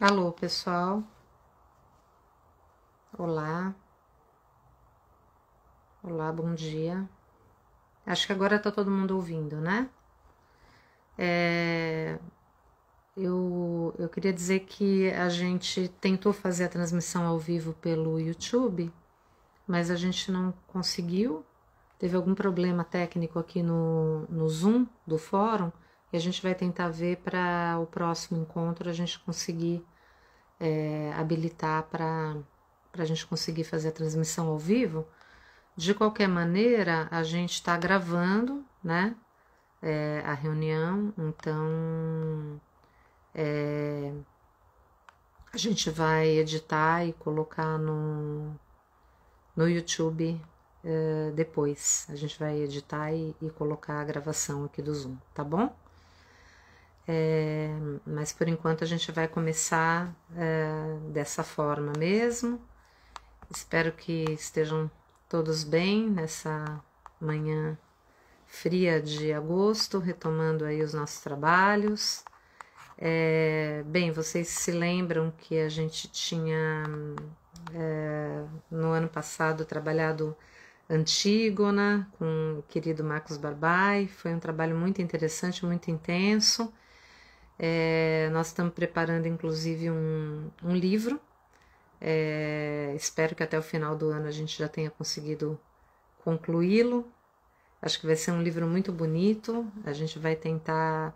Alô, pessoal. Olá, olá, bom dia. Acho que agora tá todo mundo ouvindo, né? É, eu queria dizer que a gente tentou fazer a transmissão ao vivo pelo YouTube, mas a gente não conseguiu. Teve algum problema técnico aqui no Zoom do fórum e a gente vai tentar ver para o próximo encontro a gente conseguir habilitar para a gente conseguir fazer a transmissão ao vivo. De qualquer maneira, a gente está gravando, né? A reunião, então a gente vai editar e colocar no YouTube depois. A gente vai editar e colocar a gravação aqui do Zoom, tá bom? Mas por enquanto a gente vai começar dessa forma mesmo. Espero que estejam todos bem nessa manhã fria de agosto, retomando aí os nossos trabalhos. Bem, vocês se lembram que a gente tinha no ano passado trabalhado Antígona com o querido Marcos Barbai. Foi um trabalho muito interessante, muito intenso. Nós estamos preparando inclusive um livro. Espero que até o final do ano a gente já tenha conseguido concluí-lo. Acho que vai ser um livro muito bonito. A gente vai tentar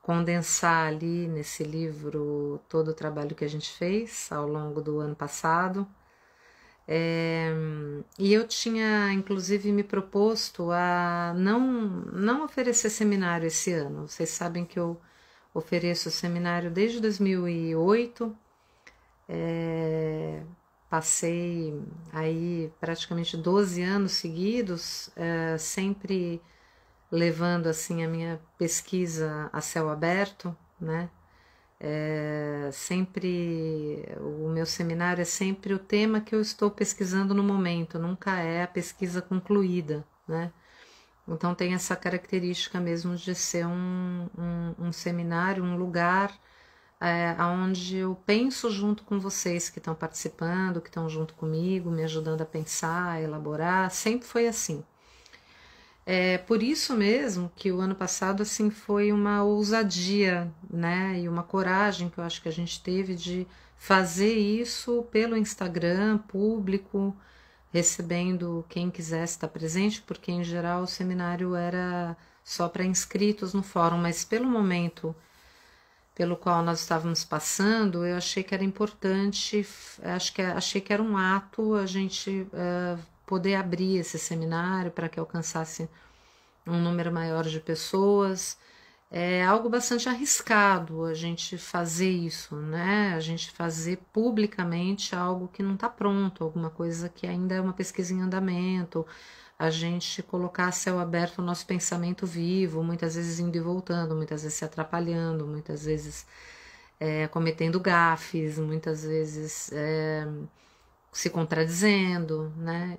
condensar ali nesse livro todo o trabalho que a gente fez ao longo do ano passado. E eu tinha inclusive me proposto a não oferecer seminário esse ano. Vocês sabem que eu ofereço seminário desde 2008. Passei aí praticamente 12 anos seguidos, sempre levando assim a minha pesquisa a céu aberto, né? Sempre o meu seminário é sempre o tema que eu estou pesquisando no momento, nunca é a pesquisa concluída, né? Então tem essa característica mesmo de ser um seminário, um lugar onde eu penso junto com vocês que estão participando, que estão junto comigo, me ajudando a pensar, a elaborar, sempre foi assim. É por isso mesmo que o ano passado assim foi uma ousadia, né, e uma coragem que eu acho que a gente teve de fazer isso pelo Instagram público, recebendo quem quisesse estar presente, porque em geral o seminário era só para inscritos no fórum, mas pelo momento pelo qual nós estávamos passando, eu achei que era importante, achei que era um ato a gente poder abrir esse seminário para que alcançasse um número maior de pessoas. É algo bastante arriscado a gente fazer isso, né? A gente fazer publicamente algo que não está pronto, alguma coisa que ainda é uma pesquisa em andamento, a gente colocar a céu aberto o nosso pensamento vivo, muitas vezes indo e voltando, muitas vezes se atrapalhando, muitas vezes cometendo gafes, muitas vezes se contradizendo, né?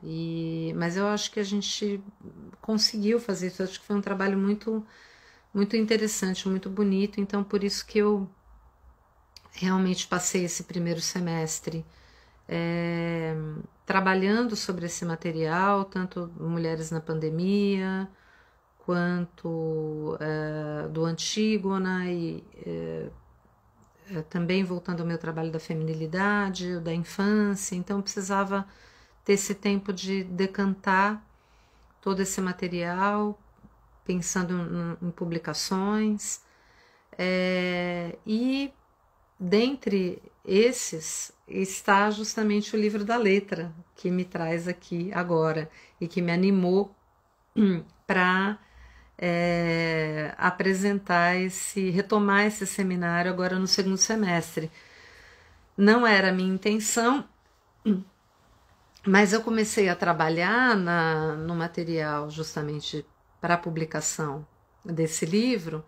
Mas eu acho que a gente conseguiu fazer isso, eu acho que foi um trabalho muito interessante, muito bonito, então por isso que eu realmente passei esse primeiro semestre trabalhando sobre esse material, tanto Mulheres na Pandemia, quanto do Antígona e também voltando ao meu trabalho da feminilidade, da infância, então eu precisava ter esse tempo de decantar todo esse material, pensando em publicações, e dentre esses está justamente o livro da letra, que me traz aqui agora e que me animou para apresentar retomar esse seminário agora no segundo semestre. Não era a minha intenção, mas eu comecei a trabalhar no material justamente para a publicação desse livro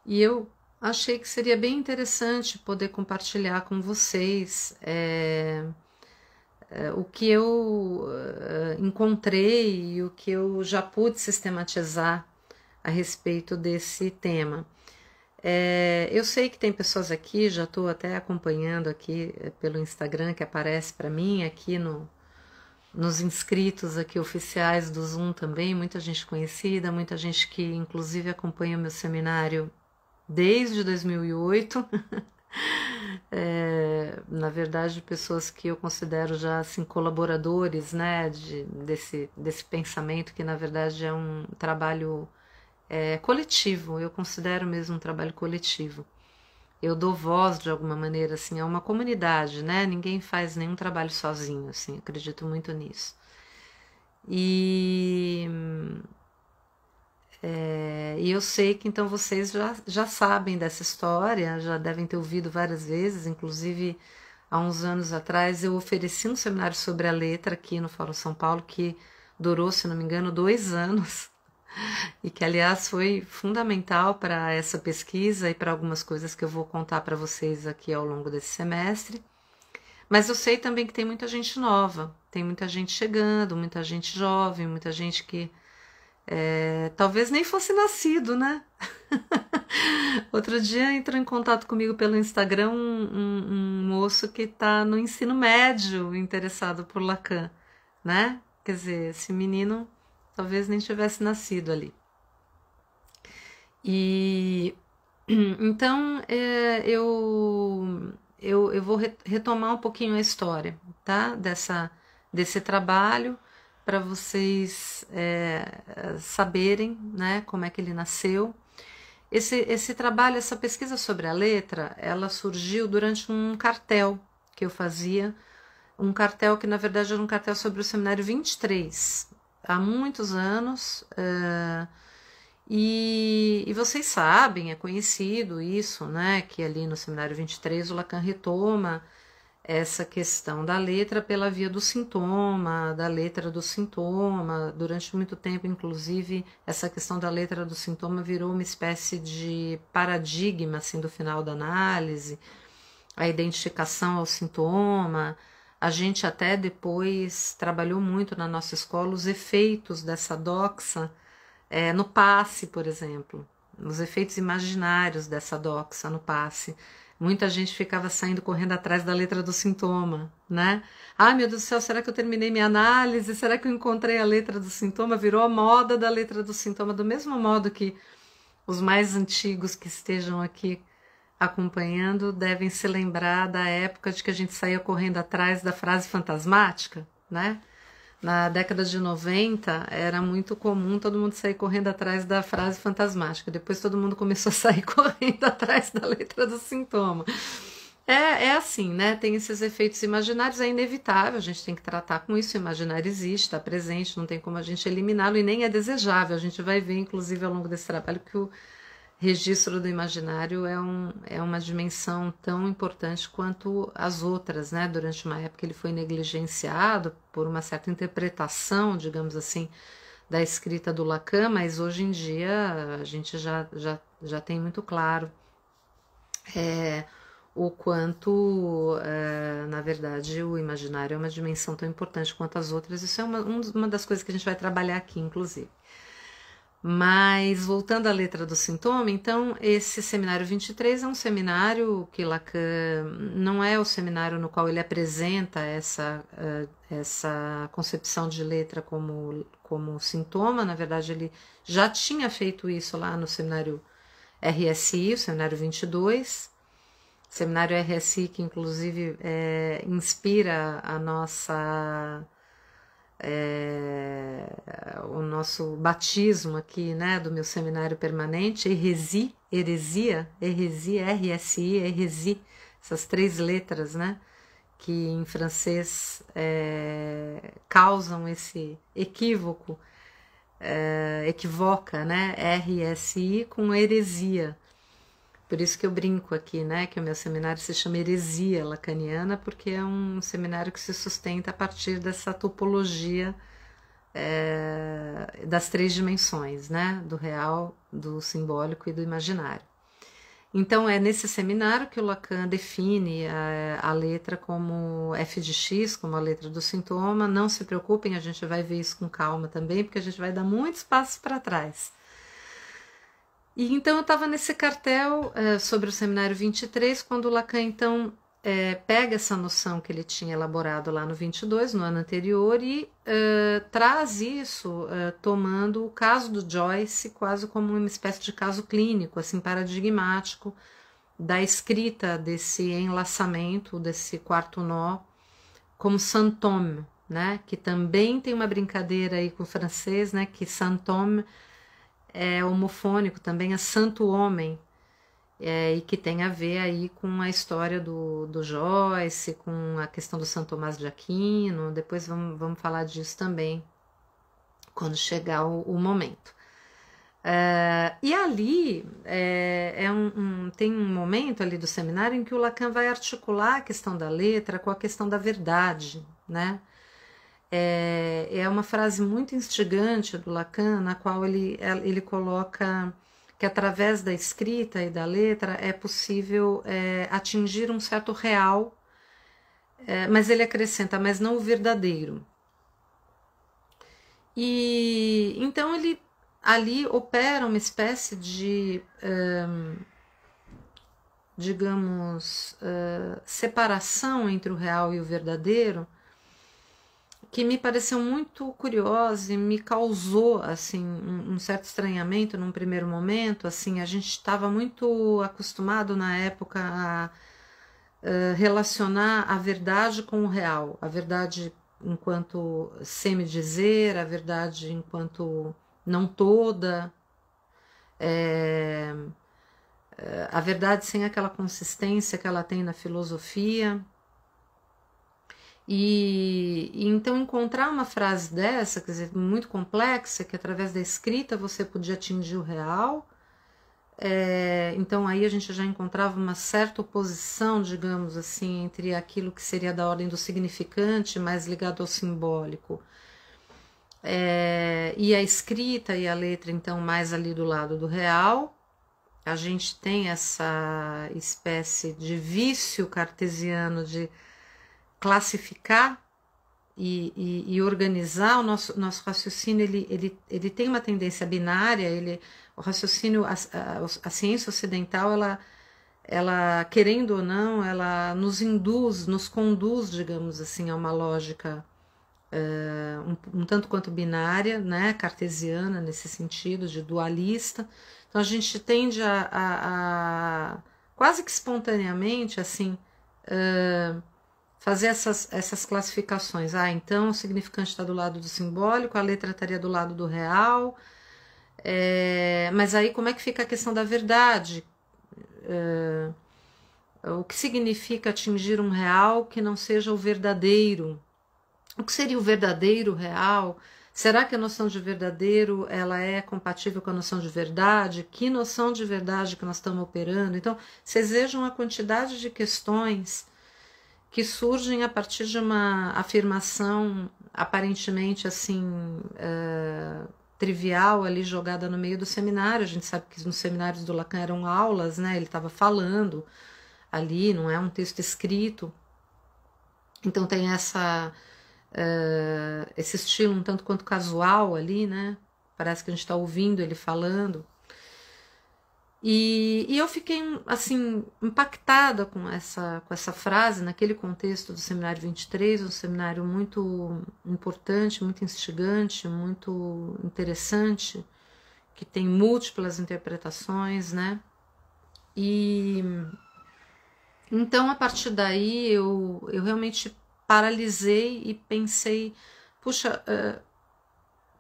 e eu achei que seria bem interessante poder compartilhar com vocês o que eu encontrei e o que eu já pude sistematizar a respeito desse tema. Eu sei que tem pessoas aqui, já estou até acompanhando aqui pelo Instagram, que aparece para mim aqui nos inscritos aqui oficiais do Zoom também, muita gente conhecida, muita gente que inclusive acompanha o meu seminário desde 2008. Na verdade, pessoas que eu considero já assim colaboradores, né, desse pensamento que na verdade é um trabalho coletivo. Eu considero mesmo um trabalho coletivo. Eu dou voz de alguma maneira assim a uma comunidade, né? Ninguém faz nenhum trabalho sozinho, assim. Acredito muito nisso. E eu sei que então vocês já sabem dessa história, já devem ter ouvido várias vezes, inclusive há uns anos atrás eu ofereci um seminário sobre a letra aqui no Fórum São Paulo que durou, se não me engano, 2 anos. E que, aliás, foi fundamental para essa pesquisa e para algumas coisas que eu vou contar para vocês aqui ao longo desse semestre. Mas eu sei também que tem muita gente nova, tem muita gente chegando, muita gente jovem, muita gente que talvez nem fosse nascido, né? Outro dia entrou em contato comigo pelo Instagram um moço que está no ensino médio interessado por Lacan, né? Quer dizer, esse menino talvez nem tivesse nascido ali. E então eu vou retomar um pouquinho a história, tá? Desse trabalho para vocês saberem, né, como é que ele nasceu. Esse trabalho, essa pesquisa sobre a letra, ela surgiu durante um cartel que eu fazia, um cartel que na verdade era um cartel sobre o Seminário 23, há muitos anos, e vocês sabem, é conhecido isso, né, que ali no Seminário 23 o Lacan retoma essa questão da letra pela via do sintoma, da letra do sintoma. Durante muito tempo, inclusive, essa questão da letra do sintoma virou uma espécie de paradigma assim, do final da análise, a identificação ao sintoma. A gente até depois trabalhou muito na nossa escola os efeitos dessa doxa no passe, por exemplo, os efeitos imaginários dessa doxa no passe. Muita gente ficava saindo correndo atrás da letra do sintoma, né? Ai, meu Deus do céu, será que eu terminei minha análise? Será que eu encontrei a letra do sintoma? Virou a moda da letra do sintoma, do mesmo modo que os mais antigos que estejam aqui acompanhando devem se lembrar da época de que a gente saía correndo atrás da frase fantasmática, né? Na década de 90 era muito comum todo mundo sair correndo atrás da frase fantasmática. Depois todo mundo começou a sair correndo atrás da letra do sintoma. É assim, né? Tem esses efeitos imaginários, é inevitável, a gente tem que tratar com isso. O imaginário existe, está presente, não tem como a gente eliminá-lo e nem é desejável. A gente vai ver, inclusive, ao longo desse trabalho, que o registro do imaginário é uma dimensão tão importante quanto as outras, né? Durante uma época ele foi negligenciado por uma certa interpretação, digamos assim, da escrita do Lacan, mas hoje em dia a gente já tem muito claro o quanto, na verdade, o imaginário é uma dimensão tão importante quanto as outras. Isso é uma das coisas que a gente vai trabalhar aqui, inclusive. Mas, voltando à letra do sintoma, então, esse seminário 23 é um seminário que Lacan não é o seminário no qual ele apresenta essa concepção de letra como sintoma. Na verdade, ele já tinha feito isso lá no seminário RSI, o seminário 22. Seminário RSI que, inclusive, inspira o nosso batismo aqui, né, do meu seminário permanente, heresia, RSI, heresie, essas 3 letras, né, que em francês causam esse equívoco, equivoca, né, RSI com heresia. Por isso que eu brinco aqui, né, que o meu seminário se chama Heresia Lacaniana, porque é um seminário que se sustenta a partir dessa topologia das 3 dimensões, né, do real, do simbólico e do imaginário. Então é nesse seminário que o Lacan define a letra como f de x, como a letra do sintoma. Não se preocupem, a gente vai ver isso com calma também, porque a gente vai dar muitos passos para trás. E então eu estava nesse cartel sobre o Seminário 23, quando o Lacan, então, pega essa noção que ele tinha elaborado lá no 22, no ano anterior, e traz isso, tomando o caso do Joyce quase como uma espécie de caso clínico, assim, paradigmático, da escrita desse enlaçamento, desse quarto nó, como Saint-Homme, né? Que também tem uma brincadeira aí com o francês, né? Que Saint-Homme é homofônico, também é santo homem, e que tem a ver aí com a história do Joyce, com a questão do Santo Tomás de Aquino. Depois vamos falar disso também, quando chegar o momento. E ali tem um momento ali do seminário em que o Lacan vai articular a questão da letra com a questão da verdade, né? É uma frase muito instigante do Lacan, na qual ele coloca que através da escrita e da letra é possível atingir um certo real, mas ele acrescenta, mas não o verdadeiro. E então ele ali opera uma espécie de, digamos, separação entre o real e o verdadeiro, que me pareceu muito curiosa e me causou assim um certo estranhamento num primeiro momento. Assim, a gente estava muito acostumado na época a relacionar a verdade com o real, a verdade enquanto semi-dizer, a verdade enquanto não toda, a verdade sem aquela consistência que ela tem na filosofia. E então encontrar uma frase dessa, quer dizer, muito complexa, que através da escrita você podia atingir o real, então aí a gente já encontrava uma certa oposição, digamos assim, entre aquilo que seria da ordem do significante, mais ligado ao simbólico, e a escrita e a letra, então, mais ali do lado do real. A gente tem essa espécie de vício cartesiano de classificar e organizar o nosso raciocínio. Ele tem uma tendência binária. O raciocínio, a ciência ocidental, ela, querendo ou não, ela nos conduz, digamos assim, a uma lógica um tanto quanto binária, né, cartesiana, nesse sentido, de dualista. Então a gente tende a quase que espontaneamente, assim, fazer essas classificações. Então o significante está do lado do simbólico, a letra estaria do lado do real, mas aí como é que fica a questão da verdade? O que significa atingir um real que não seja o verdadeiro? O que seria o verdadeiro real? Será que a noção de verdadeiro ela é compatível com a noção de verdade? Que noção de verdade que nós estamos operando? Então, vocês vejam a quantidade de questões que surgem a partir de uma afirmação aparentemente assim trivial ali jogada no meio do seminário. A gente sabe que nos seminários do Lacan eram aulas, né? Ele estava falando ali, não é um texto escrito. Então tem esse estilo um tanto quanto casual ali, né? Parece que a gente está ouvindo ele falando. E eu fiquei assim impactada com essa frase naquele contexto do Seminário 23, um seminário muito importante, muito instigante, muito interessante, que tem múltiplas interpretações, né? E então a partir daí eu realmente paralisei e pensei, puxa,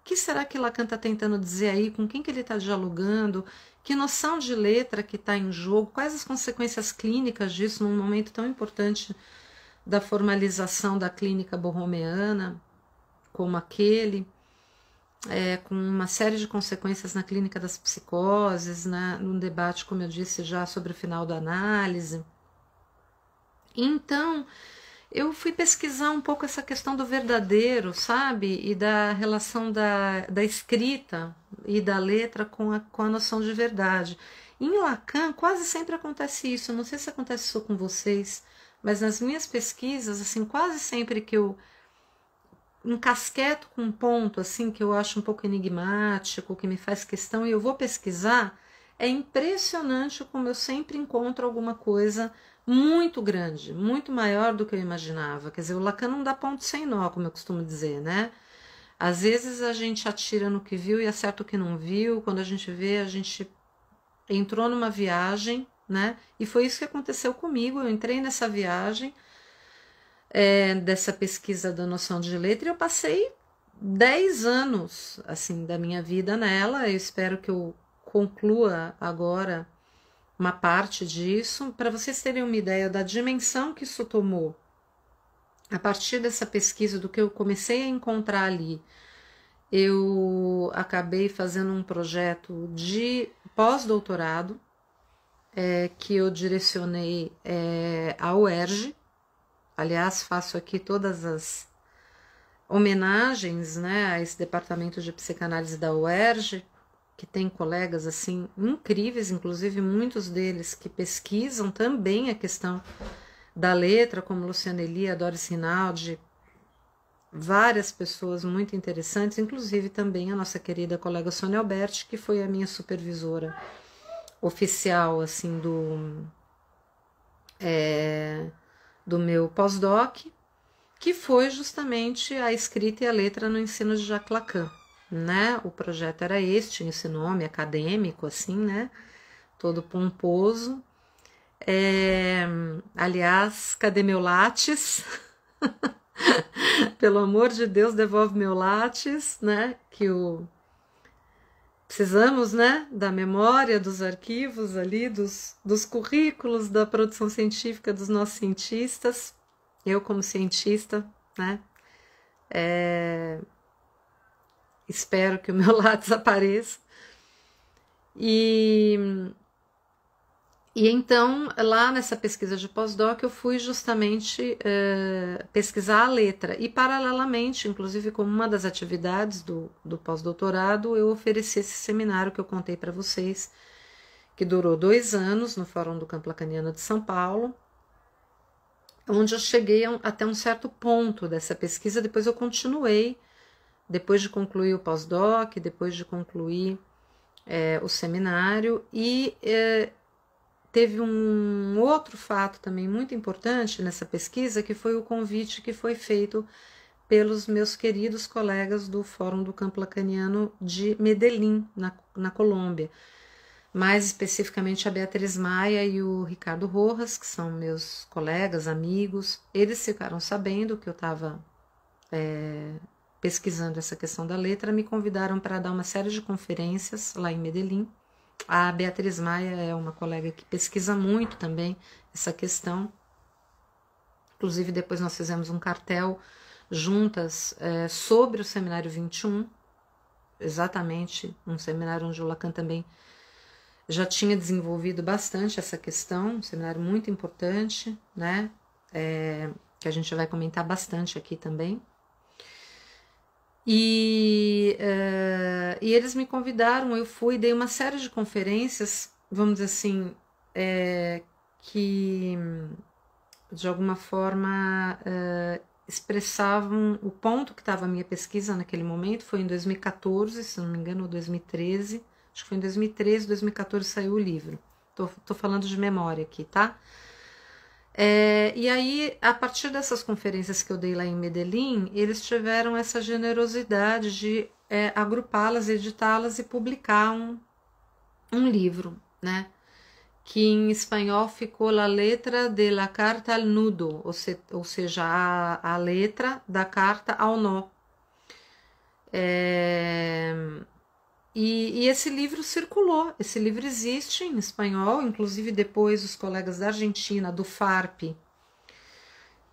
o que será que Lacan está tentando dizer aí? Com quem que ele está dialogando? Que noção de letra que está em jogo? Quais as consequências clínicas disso num momento tão importante da formalização da clínica borromeana, como aquele, com uma série de consequências na clínica das psicoses, né, num debate, como eu disse, já sobre o final da análise. Então, eu fui pesquisar um pouco essa questão do verdadeiro, sabe? E da relação da escrita e da letra com a noção de verdade. Em Lacan, quase sempre acontece isso. Eu não sei se acontece isso com vocês, mas nas minhas pesquisas, assim, quase sempre que eu encasqueto com um ponto assim que eu acho um pouco enigmático, que me faz questão, e eu vou pesquisar, é impressionante como eu sempre encontro alguma coisa muito grande, muito maior do que eu imaginava. Quer dizer, o Lacan não dá ponto sem nó, como eu costumo dizer, né? Às vezes a gente atira no que viu e acerta o que não viu. Quando a gente vê, a gente entrou numa viagem, né? E foi isso que aconteceu comigo. Eu entrei nessa viagem, dessa pesquisa da noção de letra, e eu passei 10 anos, assim, da minha vida nela. Eu espero que eu conclua agora uma parte disso, para vocês terem uma ideia da dimensão que isso tomou. A partir dessa pesquisa, do que eu comecei a encontrar ali, eu acabei fazendo um projeto de pós-doutorado, que eu direcionei à UERJ. Aliás, faço aqui todas as homenagens, né, a esse departamento de psicanálise da UERJ, que tem colegas assim incríveis, inclusive muitos deles que pesquisam também a questão da letra, como Luciana Elia, Doris Rinaldi, várias pessoas muito interessantes, inclusive também a nossa querida colega Sônia Alberti, que foi a minha supervisora oficial assim do meu pós-doc, que foi justamente a escrita e a letra no ensino de Jacques Lacan, né? O projeto era este, tinha esse nome acadêmico, assim, né? Todo pomposo. Aliás, cadê meu látis? Pelo amor de Deus, devolve meu látis, né? Precisamos, né, da memória, dos arquivos ali, dos currículos, da produção científica dos nossos cientistas. Eu, como cientista, né, espero que o meu látis apareça. E então, lá nessa pesquisa de pós-doc, eu fui justamente pesquisar a letra. E, paralelamente, inclusive como uma das atividades do pós-doutorado, eu ofereci esse seminário que eu contei para vocês, que durou 2 anos no Fórum do Campo Lacaniano de São Paulo, onde eu cheguei até um certo ponto dessa pesquisa. Depois eu continuei, depois de concluir o pós-doc, depois de concluir o seminário, e teve um outro fato também muito importante nessa pesquisa, que foi o convite que foi feito pelos meus queridos colegas do Fórum do Campo Lacaniano de Medellín, na Colômbia. Mais especificamente a Beatriz Maia e o Ricardo Rojas, que são meus colegas, amigos. Eles ficaram sabendo que eu estava pesquisando essa questão da letra, me convidaram para dar uma série de conferências lá em Medellín. A Beatriz Maia é uma colega que pesquisa muito também essa questão. Inclusive, depois nós fizemos um cartel juntas sobre o Seminário 21, exatamente um seminário onde o Lacan também já tinha desenvolvido bastante essa questão, um seminário muito importante, né? Que a gente vai comentar bastante aqui também. E eles me convidaram, eu fui, dei uma série de conferências, vamos dizer assim, que de alguma forma expressavam o ponto que estava a minha pesquisa naquele momento. Foi em 2014, se não me engano, ou 2013, acho que foi em 2013, 2014 saiu o livro. Tô falando de memória aqui, tá? E aí, a partir dessas conferências que eu dei lá em Medellín, eles tiveram essa generosidade de agrupá-las, editá-las e publicar um livro, né? Que em espanhol ficou La Letra de la Carta al Nudo, ou seja, a letra da carta ao nó. E esse livro circulou, esse livro existe em espanhol, inclusive depois os colegas da Argentina, do FARP,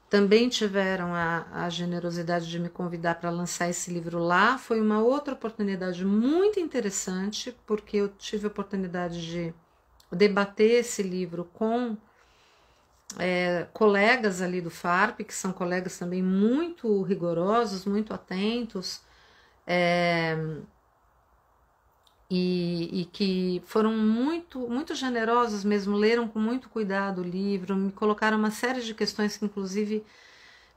também tiveram a generosidade de me convidar para lançar esse livro lá. Foi uma outra oportunidade muito interessante, porque eu tive a oportunidade de debater esse livro com colegas ali do FARP, que são colegas também muito rigorosos, muito atentos, e que foram muito generosos mesmo, leram com muito cuidado o livro, me colocaram uma série de questões que inclusive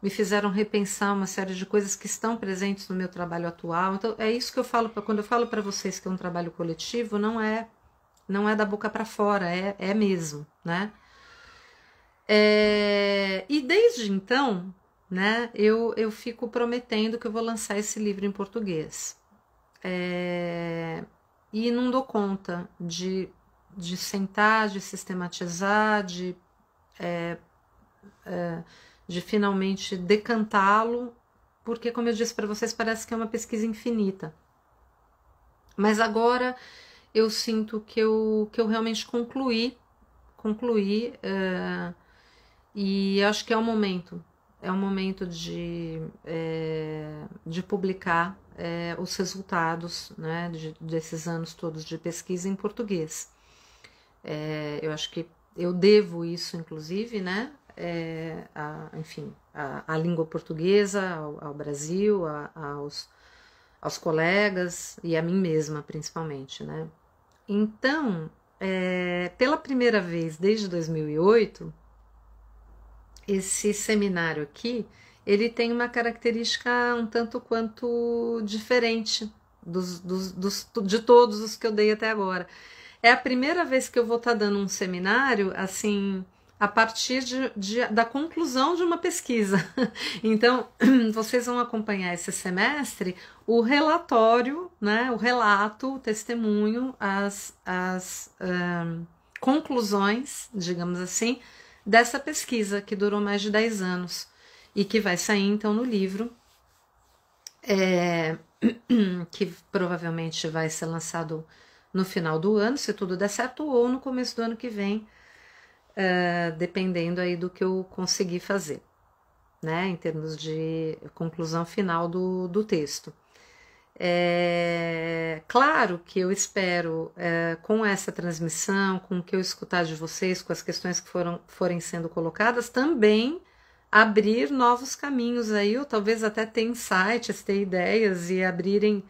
me fizeram repensar uma série de coisas que estão presentes no meu trabalho atual. Então é isso que eu falo, quando eu falo para vocês que é um trabalho coletivo, não é não é da boca para fora, é mesmo, né? E desde então, né, eu fico prometendo que eu vou lançar esse livro em português. E não dou conta de sentar, de sistematizar, de finalmente decantá-lo, porque, como eu disse para vocês, parece que é uma pesquisa infinita. Mas agora eu sinto que eu realmente concluí, e acho que é o momento. É o momento de publicar os resultados, né, desses anos todos de pesquisa em português. Eu acho que eu devo isso, inclusive, né, enfim, a língua portuguesa, ao Brasil, aos colegas e a mim mesma, principalmente, né. Então, pela primeira vez desde 2008, esse seminário aqui, ele tem uma característica um tanto quanto diferente de todos os que eu dei até agora. É a primeira vez que eu vou estar dando um seminário, assim, a partir da conclusão de uma pesquisa. Então, vocês vão acompanhar esse semestre o relatório, né, o relato, o testemunho, as conclusões, digamos assim, dessa pesquisa que durou mais de 10 anos e que vai sair então no livro, que provavelmente vai ser lançado no final do ano, se tudo der certo, ou no começo do ano que vem, dependendo aí do que eu conseguir fazer, né, em termos de conclusão final do texto. Claro que eu espero, com essa transmissão, com o que eu escutar de vocês, com as questões que forem sendo colocadas, também abrir novos caminhos aí, ou talvez até ter insights, ter ideias e abrirem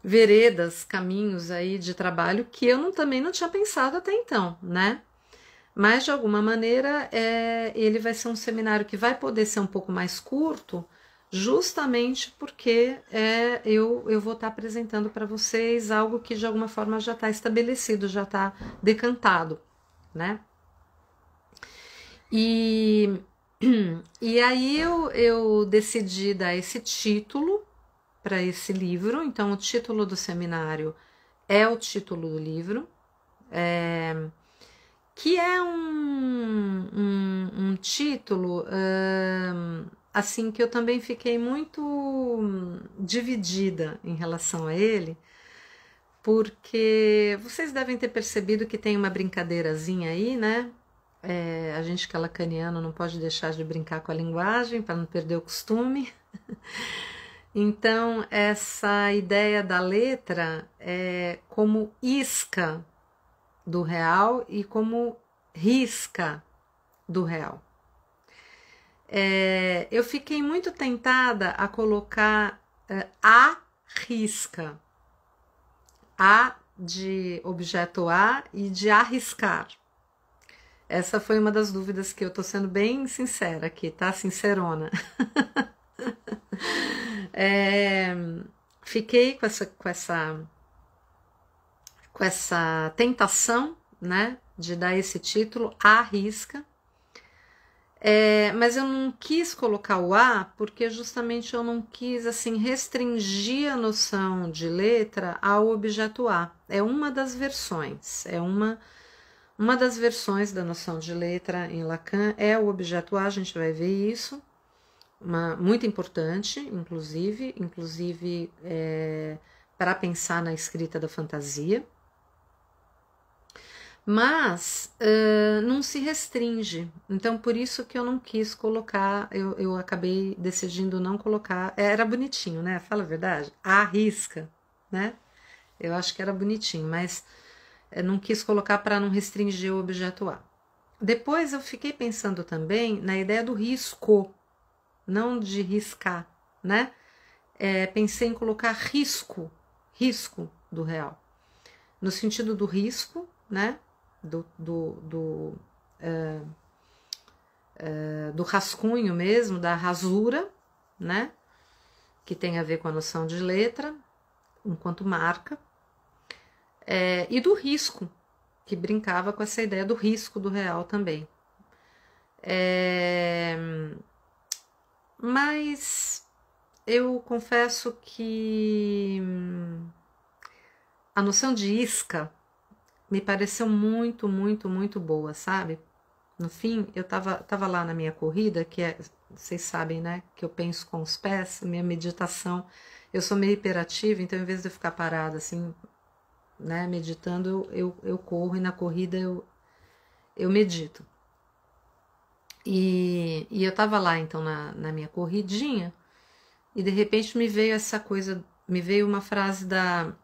veredas, caminhos aí de trabalho que eu também não tinha pensado até então, né? Mas de alguma maneira ele vai ser um seminário que vai poder ser um pouco mais curto, justamente porque eu vou estar apresentando para vocês algo que de alguma forma já está estabelecido, já está decantado, né? E aí eu decidi dar esse título para esse livro. Então o título do seminário é o título do livro, que é um título assim que eu também fiquei muito dividida em relação a ele, porque vocês devem ter percebido que tem uma brincadeirazinha aí, né? A gente que é lacaniano não pode deixar de brincar com a linguagem para não perder o costume. Então, essa ideia da letra é como isca do real e como risca do real. Eu fiquei muito tentada a colocar a risca, a de objeto A e de arriscar. Essa foi uma das dúvidas que eu tô sendo bem sincera aqui, tá? Sincerona. Fiquei com essa tentação, né, de dar esse título, A risca, mas eu não quis colocar o A porque justamente eu não quis assim restringir a noção de letra ao objeto A. É uma das versões, uma das versões da noção de letra em Lacan é o objeto A, a gente vai ver isso, muito importante, inclusive para pensar na escrita da fantasia, mas não se restringe. Então, por isso que eu não quis colocar, eu acabei decidindo não colocar, era bonitinho, né? Fala a verdade, arrisca, né? Eu acho que era bonitinho, mas não quis colocar para não restringir o objeto A. Depois eu fiquei pensando também na ideia do risco, não de riscar, né? Pensei em colocar risco do real, no sentido do risco, né? Do rascunho mesmo, da rasura, né? Que tem a ver com a noção de letra, enquanto marca. e do risco, que brincava com essa ideia do risco do real também. Mas eu confesso que a noção de isca me pareceu muito, muito, muito boa, sabe? No fim, eu tava lá na minha corrida, vocês sabem, né, que eu penso com os pés, minha meditação, eu sou meio hiperativa, então em vez de eu ficar parada assim, né, meditando, eu corro, e na corrida eu medito. E eu tava lá, então, na minha corridinha, e de repente me veio essa coisa, me veio uma frase da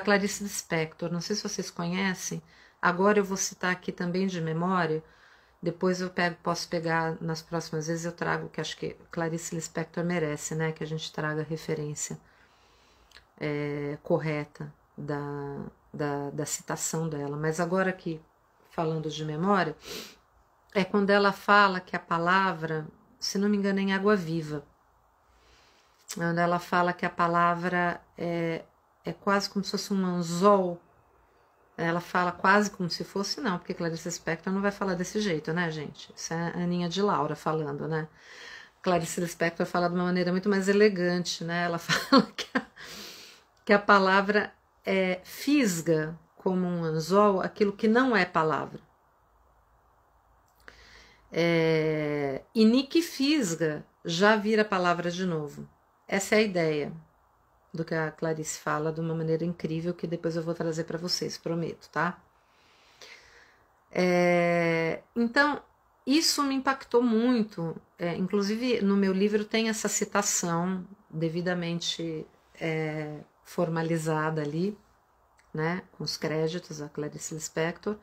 Clarice Lispector, não sei se vocês conhecem, agora eu vou citar aqui também de memória, depois eu posso pegar, nas próximas vezes eu trago, que acho que Clarice Lispector merece, né, que a gente traga referência correta da citação dela, mas agora aqui, falando de memória, é quando ela fala que a palavra, se não me engano, é em Água Viva, quando ela fala que a palavra é quase como se fosse um anzol. Ela fala quase como se fosse, não, porque Clarice Lispector não vai falar desse jeito, né, gente? Isso é a Aninha de Laura falando, né? Clarice Lispector fala de uma maneira muito mais elegante, né? Ela fala que a palavra fisga como um anzol aquilo que não é palavra. E ni que fisga já vira palavra de novo. Essa é a ideia do que a Clarice fala de uma maneira incrível, que depois eu vou trazer para vocês, prometo, tá? Então, isso me impactou muito, inclusive no meu livro tem essa citação devidamente formalizada ali, né, com os créditos, a Clarice Lispector,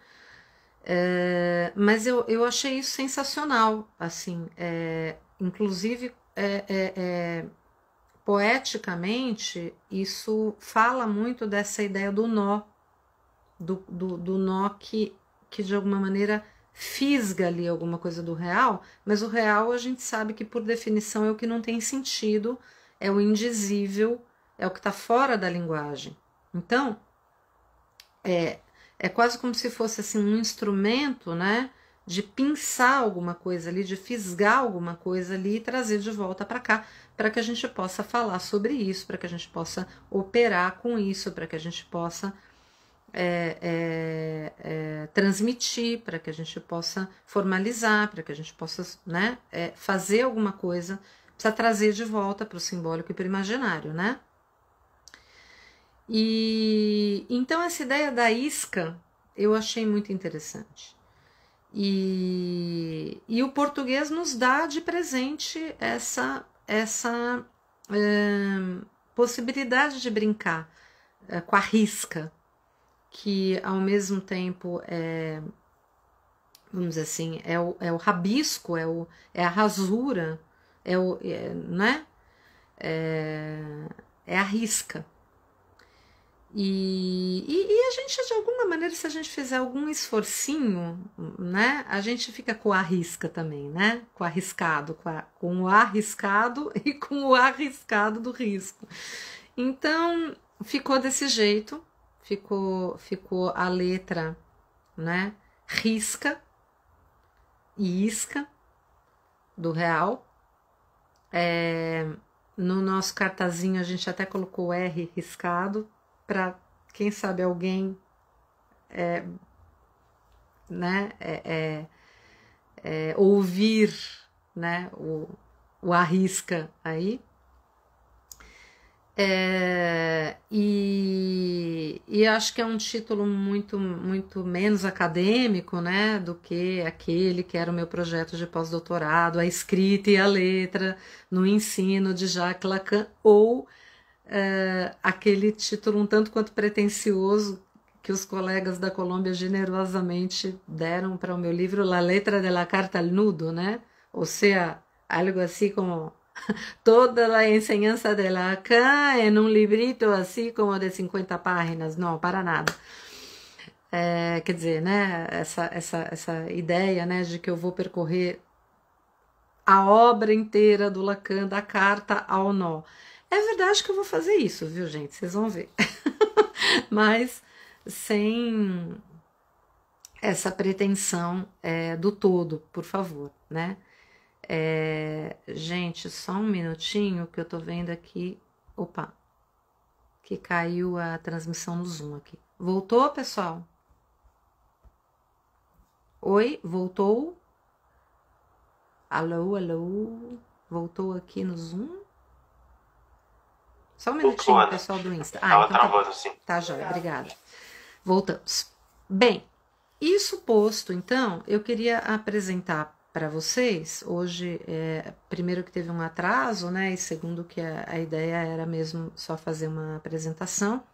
mas eu achei isso sensacional, assim, inclusive poeticamente, isso fala muito dessa ideia do nó, do nó que de alguma maneira fisga ali alguma coisa do real, mas o real a gente sabe que por definição é o que não tem sentido, é o indizível, é o que está fora da linguagem. Então, é quase como se fosse assim um instrumento, né, de pinçar alguma coisa ali, de fisgar alguma coisa ali e trazer de volta para cá, para que a gente possa falar sobre isso, para que a gente possa operar com isso, para que a gente possa transmitir, para que a gente possa formalizar, para que a gente possa, né, fazer alguma coisa, precisa trazer de volta para o simbólico e para o imaginário, né? E então essa ideia da isca eu achei muito interessante. E o português nos dá de presente essa possibilidade de brincar com a risca, que ao mesmo tempo vamos dizer assim, é o rabisco, é a rasura, né? É a risca. E a gente, de alguma maneira, se a gente fizer algum esforcinho, né, a gente fica com a risca também, né, com o arriscado, com o arriscado e com o arriscado do risco. Então, ficou desse jeito, ficou a letra, né, risca e isca do real. No nosso cartazinho a gente até colocou o R riscado, para quem sabe alguém né, ouvir, né, o arrisca aí. E acho que é um título muito, muito menos acadêmico, né, do que aquele que era o meu projeto de pós-doutorado, a escrita e a letra no ensino de Jacques Lacan, ou aquele título um tanto quanto pretensioso que os colegas da Colômbia generosamente deram para o meu livro, La letra de la carta al nudo, né? Ou seja, algo assim como toda a enseñanza de Lacan em um librito assim como de 50 páginas. Não, para nada. Quer dizer, né? Essa ideia, né, de que eu vou percorrer a obra inteira do Lacan, da carta ao nó. É verdade que eu vou fazer isso, viu, gente? Vocês vão ver. mas sem essa pretensão do todo, por favor, né? Gente, só um minutinho que eu tô vendo aqui. Opa, que caiu a transmissão no Zoom aqui. Voltou, pessoal? Oi, voltou? Alô, alô? Voltou aqui no Zoom? Só um minutinho, voltou, pessoal do Insta. Ela então travando, sim. Tá, joia, obrigada. Voltamos. Bem, isso posto, então, eu queria apresentar para vocês, hoje, primeiro que teve um atraso, né, e segundo que a ideia era mesmo só fazer uma apresentação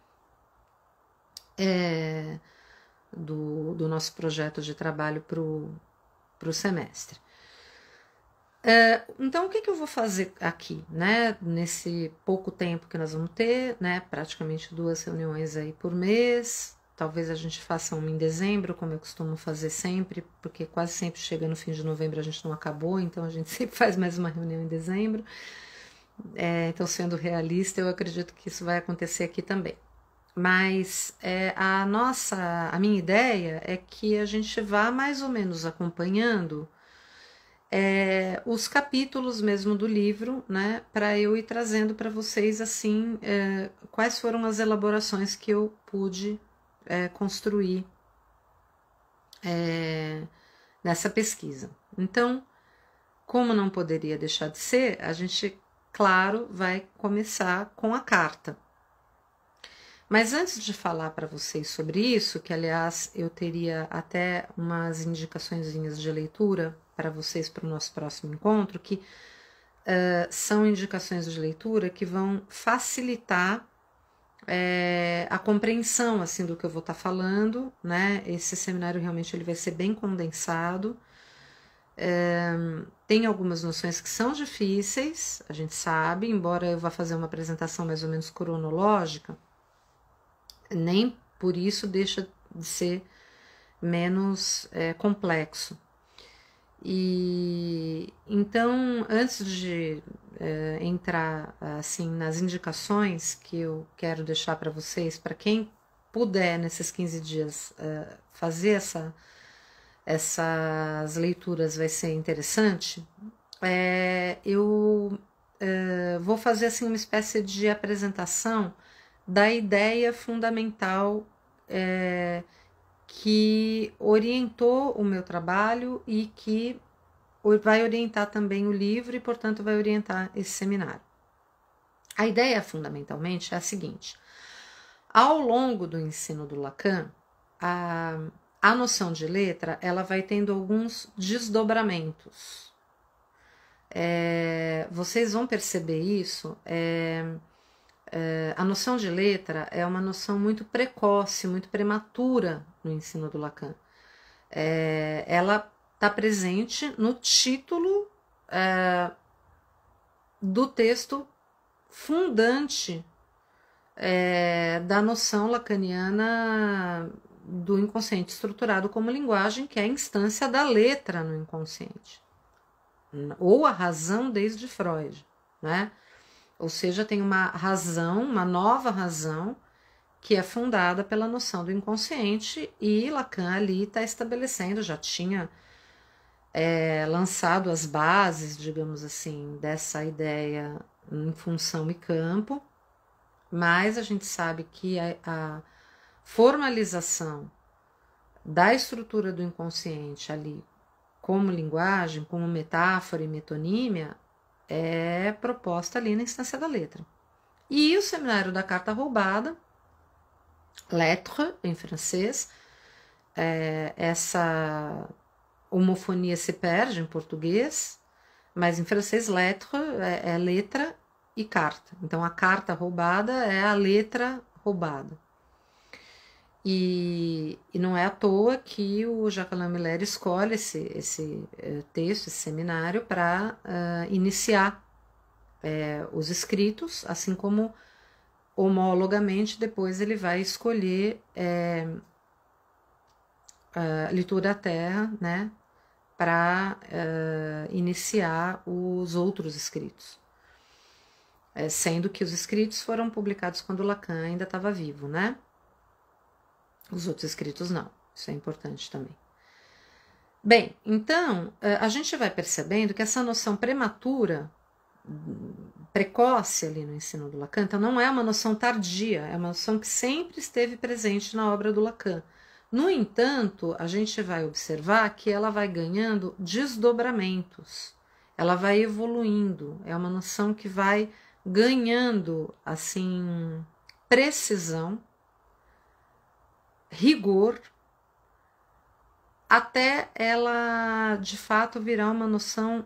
do nosso projeto de trabalho para o semestre. Então, o que eu vou fazer aqui, né, nesse pouco tempo que nós vamos ter, né, praticamente 2 reuniões aí por mês. Talvez a gente faça uma em dezembro, como eu costumo fazer sempre, porque quase sempre chega no fim de novembro a gente não acabou, então a gente sempre faz mais uma reunião em dezembro. Então, sendo realista, eu acredito que isso vai acontecer aqui também. Mas a minha ideia é que a gente vá mais ou menos acompanhando os capítulos mesmo do livro, né, para eu ir trazendo para vocês assim quais foram as elaborações que eu pude construir nessa pesquisa. Então, como não poderia deixar de ser, a gente, claro, vai começar com a carta. Mas antes de falar para vocês sobre isso, que aliás eu teria até umas indicaçõezinhas de leitura para vocês para o nosso próximo encontro, que são indicações de leitura que vão facilitar a compreensão assim do que eu vou estar falando, né? Esse seminário realmente ele vai ser bem condensado. Tem algumas noções que são difíceis, a gente sabe, embora eu vá fazer uma apresentação mais ou menos cronológica, nem por isso deixa de ser menos complexo. E então, antes de entrar assim nas indicações que eu quero deixar para vocês, para quem puder nesses 15 dias fazer essas leituras, vai ser interessante. Eu vou fazer assim uma espécie de apresentação da ideia fundamental que orientou o meu trabalho e que vai orientar também o livro e, portanto, vai orientar esse seminário. A ideia, fundamentalmente, é a seguinte. Ao longo do ensino do Lacan, a noção de letra ela vai tendo alguns desdobramentos. Vocês vão perceber isso. A noção de letra é uma noção muito precoce, muito prematura no ensino do Lacan. Ela está presente no título do texto fundante da noção lacaniana do inconsciente estruturado como linguagem, que é a instância da letra no inconsciente, ou a razão desde Freud, né? Ou seja, tem uma razão, uma nova razão, que é fundada pela noção do inconsciente, e Lacan ali está estabelecendo, já tinha lançado as bases, digamos assim, dessa ideia em função e campo, mas a gente sabe que a formalização da estrutura do inconsciente ali, como linguagem, como metáfora e metonímia, é proposta ali na instância da letra. E o seminário da carta roubada, lettre em francês, essa homofonia se perde em português, mas em francês lettre é letra e carta. Então a carta roubada é a letra roubada. E não é à toa que o Jacques Miller escolhe esse texto, esse seminário, para iniciar os escritos, assim como homologamente depois ele vai escolher a Leitura da Terra, né, para iniciar os outros escritos. Sendo que os escritos foram publicados quando Lacan ainda estava vivo, né? Os outros escritos não, isso é importante também. Bem, então, a gente vai percebendo que essa noção prematura, precoce ali no ensino do Lacan, então não é uma noção tardia, é uma noção que sempre esteve presente na obra do Lacan. No entanto, a gente vai observar que ela vai ganhando desdobramentos, ela vai evoluindo, é uma noção que vai ganhando, assim, precisão, rigor, até ela, de fato, virar uma noção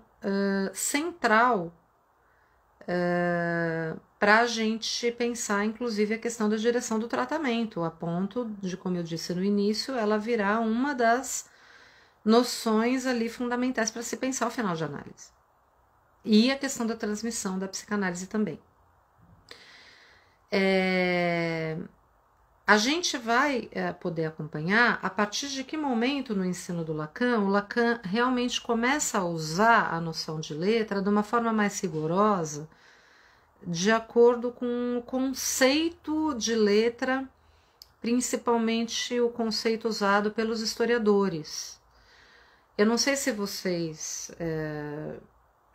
central para a gente pensar, inclusive, a questão da direção do tratamento, a ponto de, como eu disse no início, ela virar uma das noções ali fundamentais para se pensar o final de análise. E a questão da transmissão da psicanálise também. A gente vai poder acompanhar a partir de que momento no ensino do Lacan, o Lacan realmente começa a usar a noção de letra de uma forma mais rigorosa, de acordo com o conceito de letra, principalmente o conceito usado pelos historiadores. Eu não sei se vocês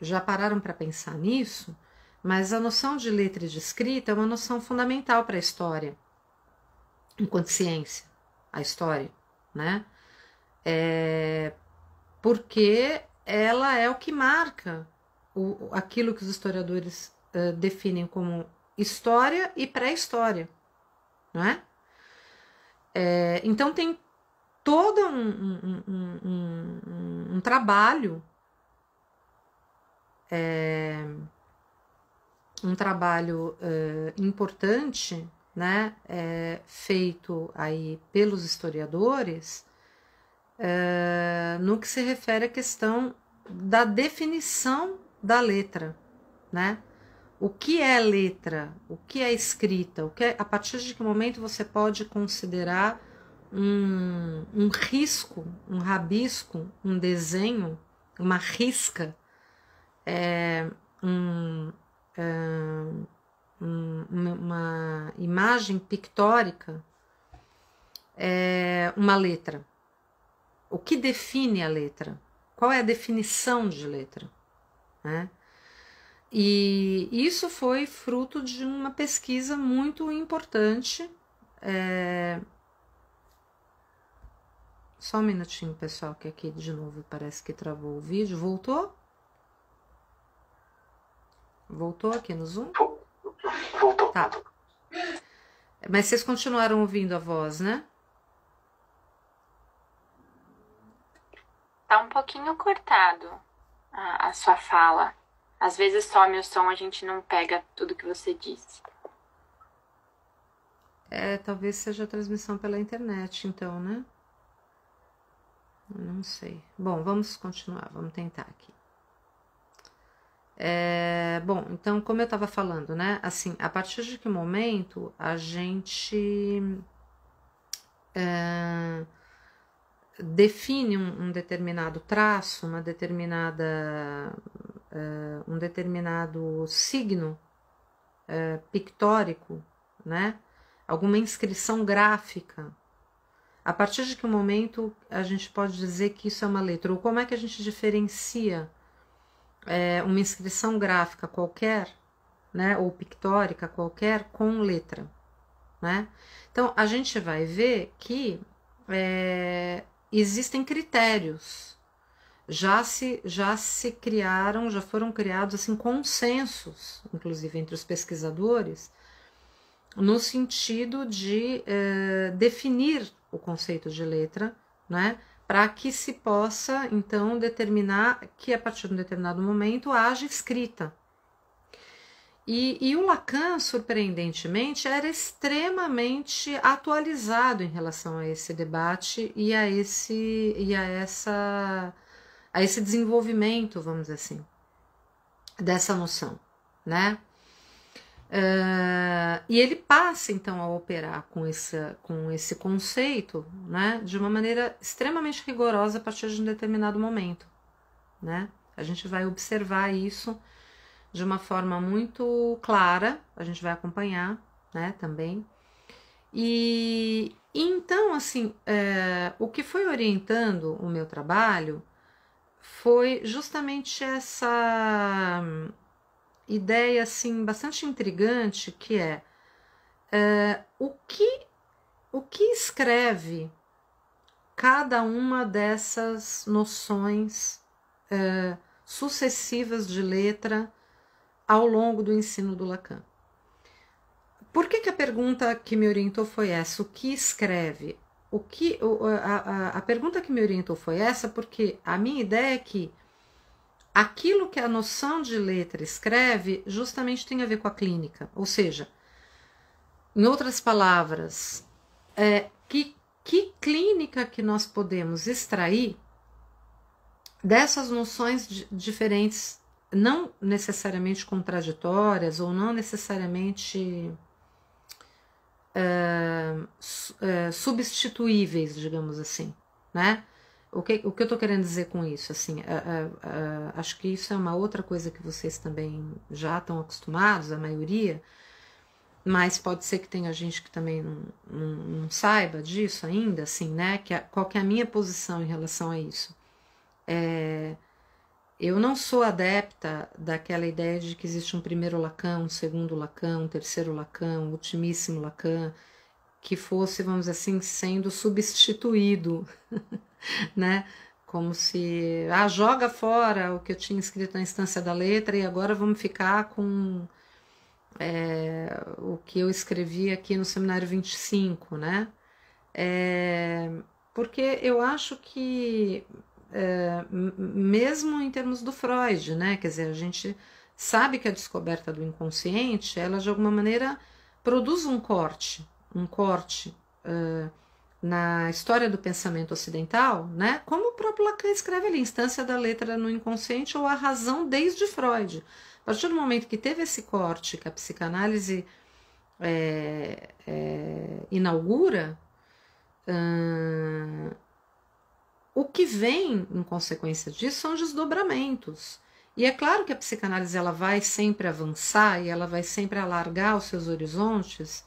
já pararam para pensar nisso, mas a noção de letra e de escrita é uma noção fundamental para a história, enquanto ciência, a história, né? Porque ela é o que marca aquilo que os historiadores definem como história e pré-história, não é? Então tem todo um trabalho, importante, né, feito aí pelos historiadores, no que se refere à questão da definição da letra, né? O que é letra? O que é escrita? A partir de que momento você pode considerar um risco, um rabisco, um desenho, uma risca, uma imagem pictórica, uma letra? O que define a letra? Qual é a definição de letra, né? E isso foi fruto de uma pesquisa muito importante. Só um minutinho, pessoal, que aqui de novo parece que travou o vídeo. Voltou? Voltou aqui no Zoom? Voltou. Tá. Mas vocês continuaram ouvindo a voz, né? Tá um pouquinho cortado a sua fala. Às vezes some o som, a gente não pega tudo que você disse. Talvez seja a transmissão pela internet, então, né? Eu não sei. Bom, vamos continuar, vamos tentar aqui. Bom, então, como eu estava falando, né? Assim, a partir de que momento a gente define um determinado traço, uma determinada, um determinado signo pictórico, né? Alguma inscrição gráfica. A partir de que momento a gente pode dizer que isso é uma letra? Ou como é que a gente diferencia uma inscrição gráfica qualquer, né? Ou pictórica qualquer com letra, né? Então, a gente vai ver que existem critérios, já foram criados assim consensos, inclusive entre os pesquisadores, no sentido de definir o conceito de letra, né, para que se possa então determinar que a partir de um determinado momento haja escrita. E o Lacan, surpreendentemente, era extremamente atualizado em relação a esse debate e a esse desenvolvimento, vamos dizer assim, dessa noção, né? E ele passa então a operar com esse conceito, né, de uma maneira extremamente rigorosa a partir de um determinado momento, né? A gente vai observar isso de uma forma muito clara, a gente vai acompanhar, né, também. E Então, assim, o que foi orientando o meu trabalho foi justamente essa ideia, assim, bastante intrigante, que é o que escreve cada uma dessas noções sucessivas de letra ao longo do ensino do Lacan. Por que a pergunta que me orientou foi essa? O que escreve? A pergunta que me orientou foi essa porque a minha ideia é que aquilo que a noção de letra escreve justamente tem a ver com a clínica. Ou seja, em outras palavras, que clínica que nós podemos extrair dessas noções diferentes, não necessariamente contraditórias ou não necessariamente substituíveis, digamos assim, né? O que eu estou querendo dizer com isso? Assim, acho que isso é uma outra coisa que vocês também já estão acostumados, a maioria, mas pode ser que tenha gente que também não saiba disso ainda, assim, né? Qual que é a minha posição em relação a isso? Eu não sou adepta daquela ideia de que existe um primeiro Lacan, um segundo Lacan, um terceiro Lacan, um ultimíssimo Lacan, que fosse, vamos dizer assim, sendo substituído, né? Como se, joga fora o que eu tinha escrito na instância da letra e agora vamos ficar com o que eu escrevi aqui no Seminário 25, né? Porque eu acho que mesmo em termos do Freud, né? Quer dizer, a gente sabe que a descoberta do inconsciente, ela de alguma maneira produz um corte na história do pensamento ocidental, né? Como o próprio Lacan escreve ali, instância da letra no inconsciente ou a razão desde Freud. A partir do momento que teve esse corte que a psicanálise inaugura, o que vem em consequência disso são desdobramentos. E é claro que a psicanálise ela vai sempre avançar e ela vai sempre alargar os seus horizontes,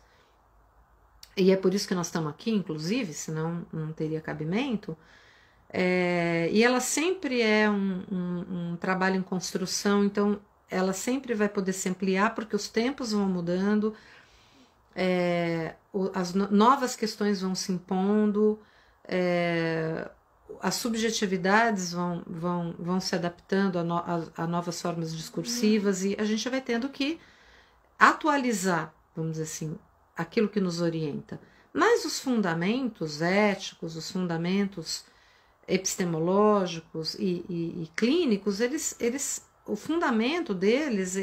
e é por isso que nós estamos aqui, inclusive, senão não teria cabimento, e ela sempre é um trabalho em construção, então ela sempre vai poder se ampliar porque os tempos vão mudando, as novas questões vão se impondo, as subjetividades vão se adaptando a novas formas discursivas e a gente vai tendo que atualizar, vamos dizer assim, aquilo que nos orienta. Mas os fundamentos éticos, os fundamentos epistemológicos e clínicos, o fundamento deles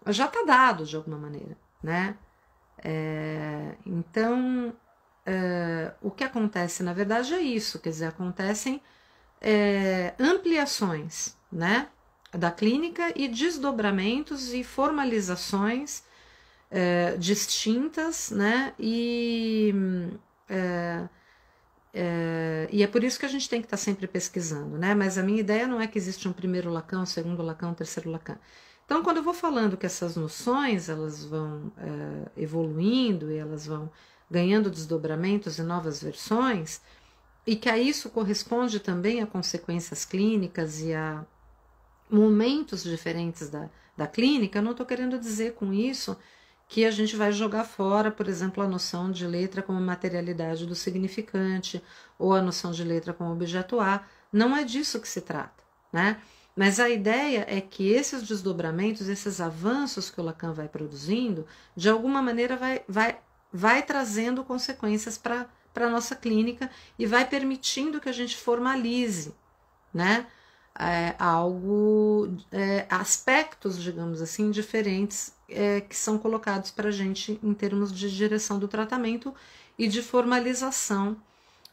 já está dado de alguma maneira, né? Então, o que acontece, na verdade, é isso, quer dizer, acontecem ampliações, né, da clínica e desdobramentos e formalizações distintas, né, e é por isso que a gente tem que estar sempre pesquisando, né, mas a minha ideia não é que existe um primeiro Lacan, um segundo Lacan, um terceiro Lacan. Então, quando eu vou falando que essas noções, elas vão evoluindo e elas vão ganhando desdobramentos e novas versões, e que a isso corresponde também a consequências clínicas e a momentos diferentes da clínica, eu não estou querendo dizer com isso que a gente vai jogar fora, por exemplo, a noção de letra como materialidade do significante, ou a noção de letra como objeto A. Não é disso que se trata, né? Mas a ideia é que esses desdobramentos, esses avanços que o Lacan vai produzindo, de alguma maneira vai trazendo consequências para a nossa clínica e vai permitindo que a gente formalize, né, aspectos, digamos assim, diferentes que são colocados para a gente em termos de direção do tratamento e de formalização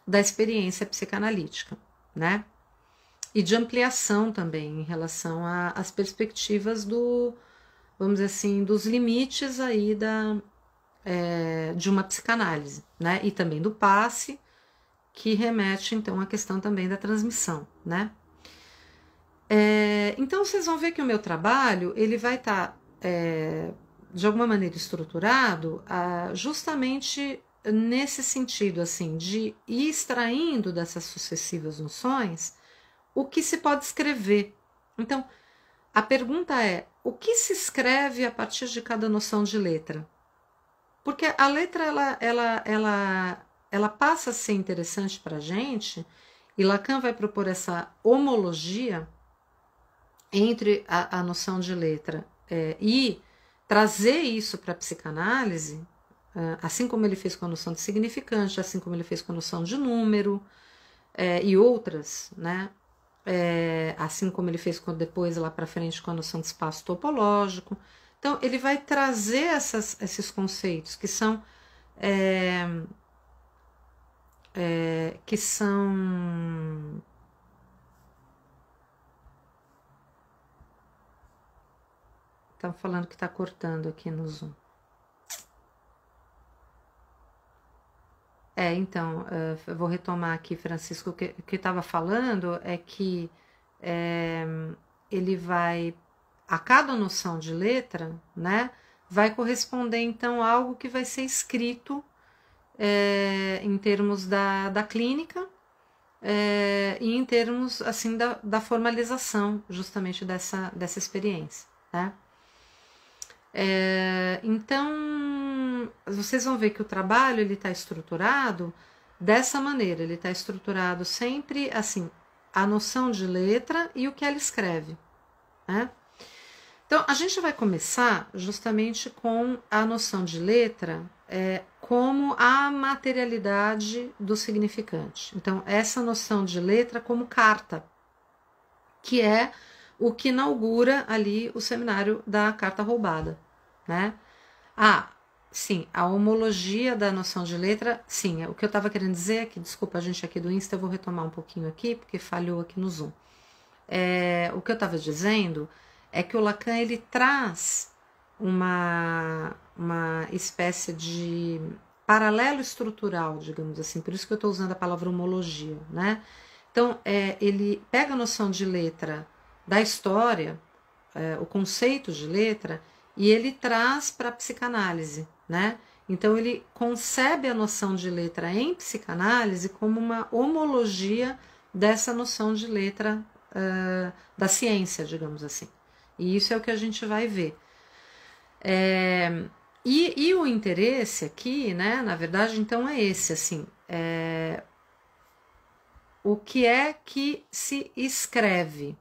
da experiência psicanalítica, né? E de ampliação também em relação às perspectivas vamos dizer assim, dos limites aí de uma psicanálise, né? E também do passe, que remete então à questão também da transmissão, né? Então vocês vão ver que o meu trabalho ele vai estar de alguma maneira estruturado justamente nesse sentido, assim, de ir extraindo dessas sucessivas noções o que se pode escrever. Então, a pergunta é: o que se escreve a partir de cada noção de letra? Porque a letra ela passa a ser interessante para a gente, e Lacan vai propor essa homologia entre a noção de letra e trazer isso para a psicanálise, assim como ele fez com a noção de significante, assim como ele fez com a noção de número e outras, né? Assim como ele fez depois lá para frente com a noção de espaço topológico. Então, ele vai trazer esses conceitos que são estão falando que está cortando aqui no Zoom. Então, eu vou retomar aqui, Francisco, o que estava falando é que ele vai, a cada noção de letra, né, vai corresponder, então, a algo que vai ser escrito em termos da clínica e em termos, assim, da formalização, justamente, dessa experiência, né? Então, vocês vão ver que o trabalho ele está estruturado dessa maneira, ele está estruturado sempre assim, a noção de letra e o que ela escreve, né? Então, a gente vai começar justamente com a noção de letra como a materialidade do significante. Então, essa noção de letra como carta, que é o que inaugura ali o seminário da carta roubada, né? Sim, a homologia da noção de letra, sim, o que eu estava querendo dizer é que, desculpa, a gente aqui do Insta, eu vou retomar um pouquinho aqui, porque falhou aqui no Zoom. O que eu estava dizendo é que o Lacan, ele traz uma espécie de paralelo estrutural, digamos assim, por isso que eu estou usando a palavra homologia, né? Então, ele pega a noção de letra da história, o conceito de letra, e ele traz para a psicanálise, né? Então, ele concebe a noção de letra em psicanálise como uma homologia dessa noção de letra da ciência, digamos assim. E isso é o que a gente vai ver. E o interesse aqui, né, na verdade, então é esse, assim, o que é que se escreve,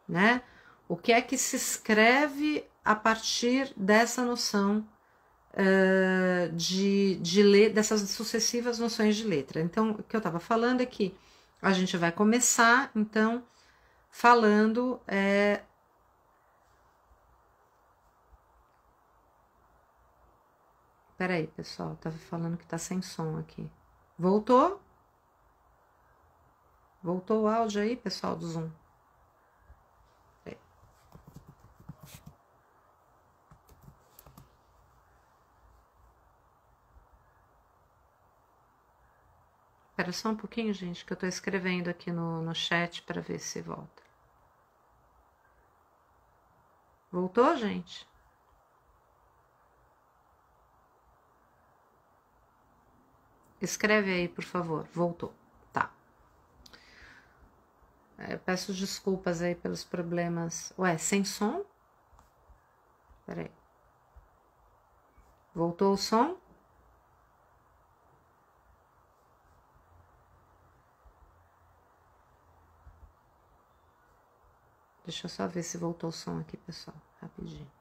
né? O que é que se escreve a partir dessa noção dessas sucessivas noções de letra. Então, o que eu estava falando é que a gente vai começar, então, falando. Peraí, pessoal, estava falando que está sem som aqui. Voltou? Voltou o áudio aí, pessoal do Zoom? Espera só um pouquinho, gente, que eu estou escrevendo aqui no chat para ver se volta. Voltou, gente? Escreve aí, por favor. Voltou. Tá. Peço desculpas aí pelos problemas. Ué, sem som? Peraí. Voltou o som? Deixa eu só ver se voltou o som aqui, pessoal. Rapidinho.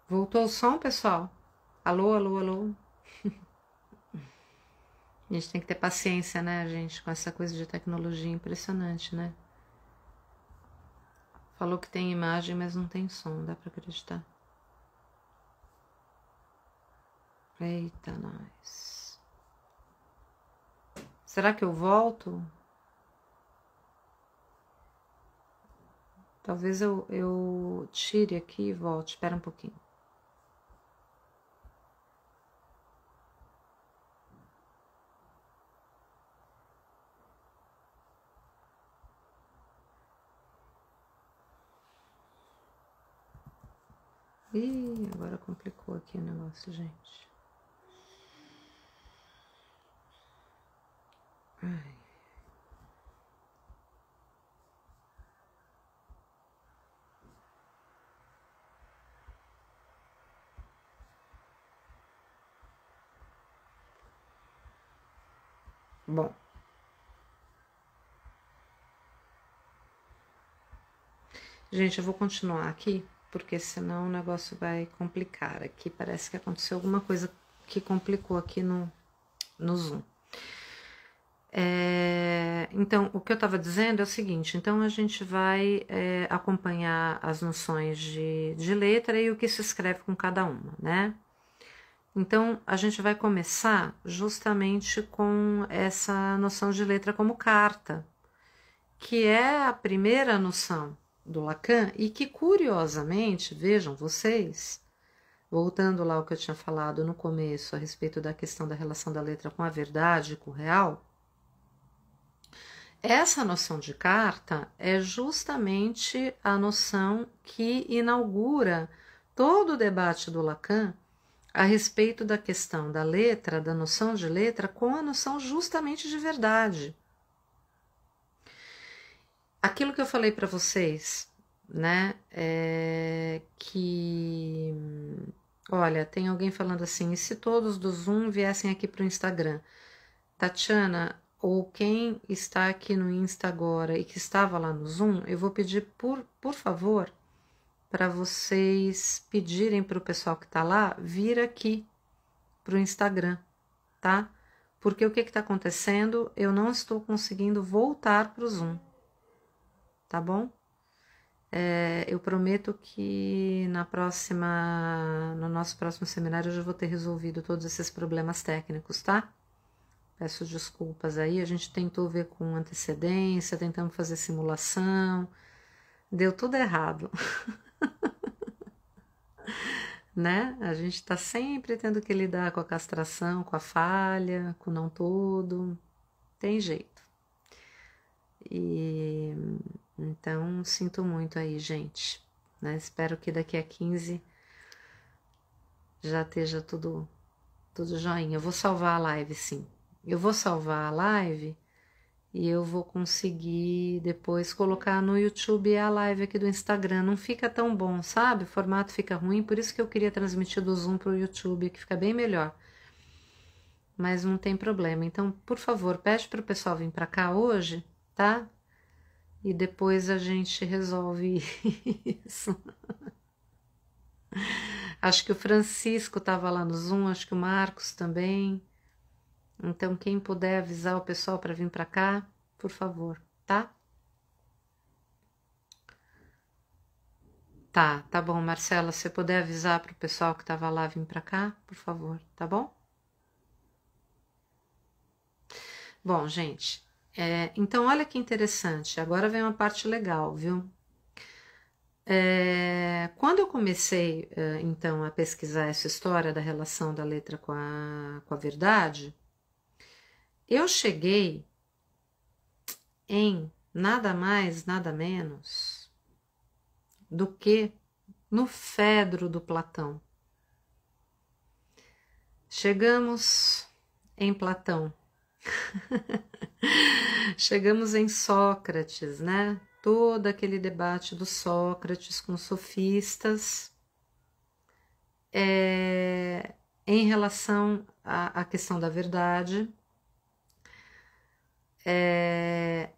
Voltou o som, pessoal? Alô, alô, alô? A gente tem que ter paciência, né, gente, com essa coisa de tecnologia impressionante, né? Falou que tem imagem, mas não tem som, dá pra acreditar? Eita, nós. Será que eu volto? Talvez eu tire aqui e volte. Espera um pouquinho. Ih, agora complicou aqui o negócio, gente. Ai. Bom. Gente, eu vou continuar aqui, porque senão o negócio vai complicar. Aqui parece que aconteceu alguma coisa que complicou aqui no Zoom. Então, o que eu estava dizendo é o seguinte, então a gente vai acompanhar as noções de letra e o que se escreve com cada uma, né? Então, a gente vai começar justamente com essa noção de letra como carta, que é a primeira noção do Lacan e que, curiosamente, vejam vocês, voltando lá ao que eu tinha falado no começo a respeito da questão da relação da letra com a verdade e com o real, essa noção de carta é justamente a noção que inaugura todo o debate do Lacan a respeito da questão da letra, da noção de letra, com a noção justamente de verdade. Aquilo que eu falei para vocês, né, que, olha, tem alguém falando assim, e se todos do Zoom viessem aqui para o Instagram? Tatiana, ou quem está aqui no Insta agora e que estava lá no Zoom, eu vou pedir, por favor, para vocês pedirem para o pessoal que está lá vir aqui para o Instagram, tá? Porque o que está acontecendo? Eu não estou conseguindo voltar para o Zoom, tá bom? Eu prometo que no nosso próximo seminário eu já vou ter resolvido todos esses problemas técnicos, tá? Peço desculpas aí, a gente tentou ver com antecedência, tentamos fazer simulação, deu tudo errado. Né? A gente está sempre tendo que lidar com a castração, com a falha, com o não todo, tem jeito. E então sinto muito aí, gente, né? Espero que daqui a 15 já esteja tudo joinha. Eu vou salvar a live, sim. Eu vou salvar a live e eu vou conseguir depois colocar no YouTube a live aqui do Instagram. Não fica tão bom, sabe? O formato fica ruim, por isso que eu queria transmitir do Zoom para o YouTube, que fica bem melhor. Mas não tem problema. Então, por favor, pede para o pessoal vir para cá hoje, tá? E depois a gente resolve isso. Acho que o Francisco estava lá no Zoom, acho que o Marcos também. Então, quem puder avisar o pessoal para vir para cá, por favor, tá? Tá bom, Marcela, se você puder avisar para o pessoal que estava lá vir para cá, por favor, tá bom? Bom, gente, então olha que interessante, agora vem uma parte legal, viu? Quando eu comecei, então, a pesquisar essa história da relação da letra com a verdade, eu cheguei em nada mais, nada menos do que no Fedro do Platão. Chegamos em Platão. Chegamos em Sócrates, né? Todo aquele debate do Sócrates com os sofistas em relação à questão da verdade.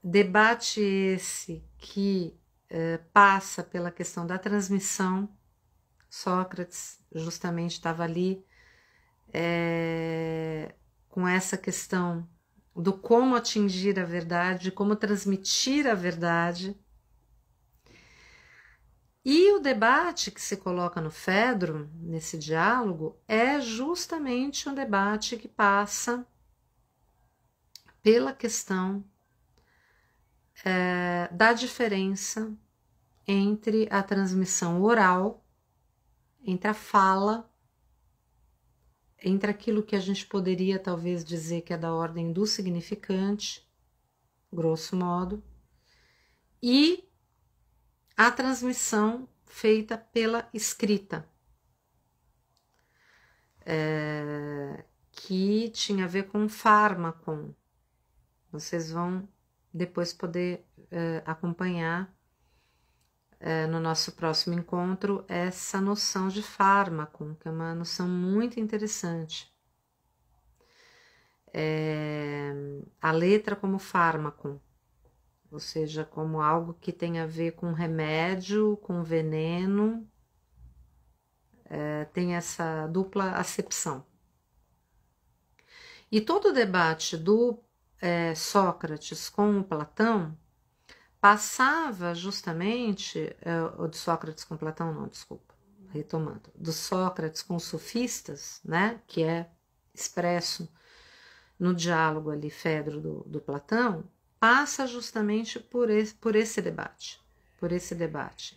Debate esse que passa pela questão da transmissão. Sócrates justamente estava ali com essa questão do como atingir a verdade, como transmitir a verdade. E o debate que se coloca no Fedro, nesse diálogo, é justamente um debate que passa pela questão da diferença entre a transmissão oral, entre a fala, entre aquilo que a gente poderia talvez dizer que é da ordem do significante, grosso modo, e a transmissão feita pela escrita, que tinha a ver com fármaco. Vocês vão depois poder acompanhar no nosso próximo encontro essa noção de fármaco, que é uma noção muito interessante. A letra como fármaco, ou seja, como algo que tem a ver com remédio, com veneno, tem essa dupla acepção. E todo o debate do Sócrates com o Platão passava justamente, o de Sócrates com Platão não, desculpa, retomando, do Sócrates com os sofistas, né, que é expresso no diálogo ali, Fedro do Platão, passa justamente por esse debate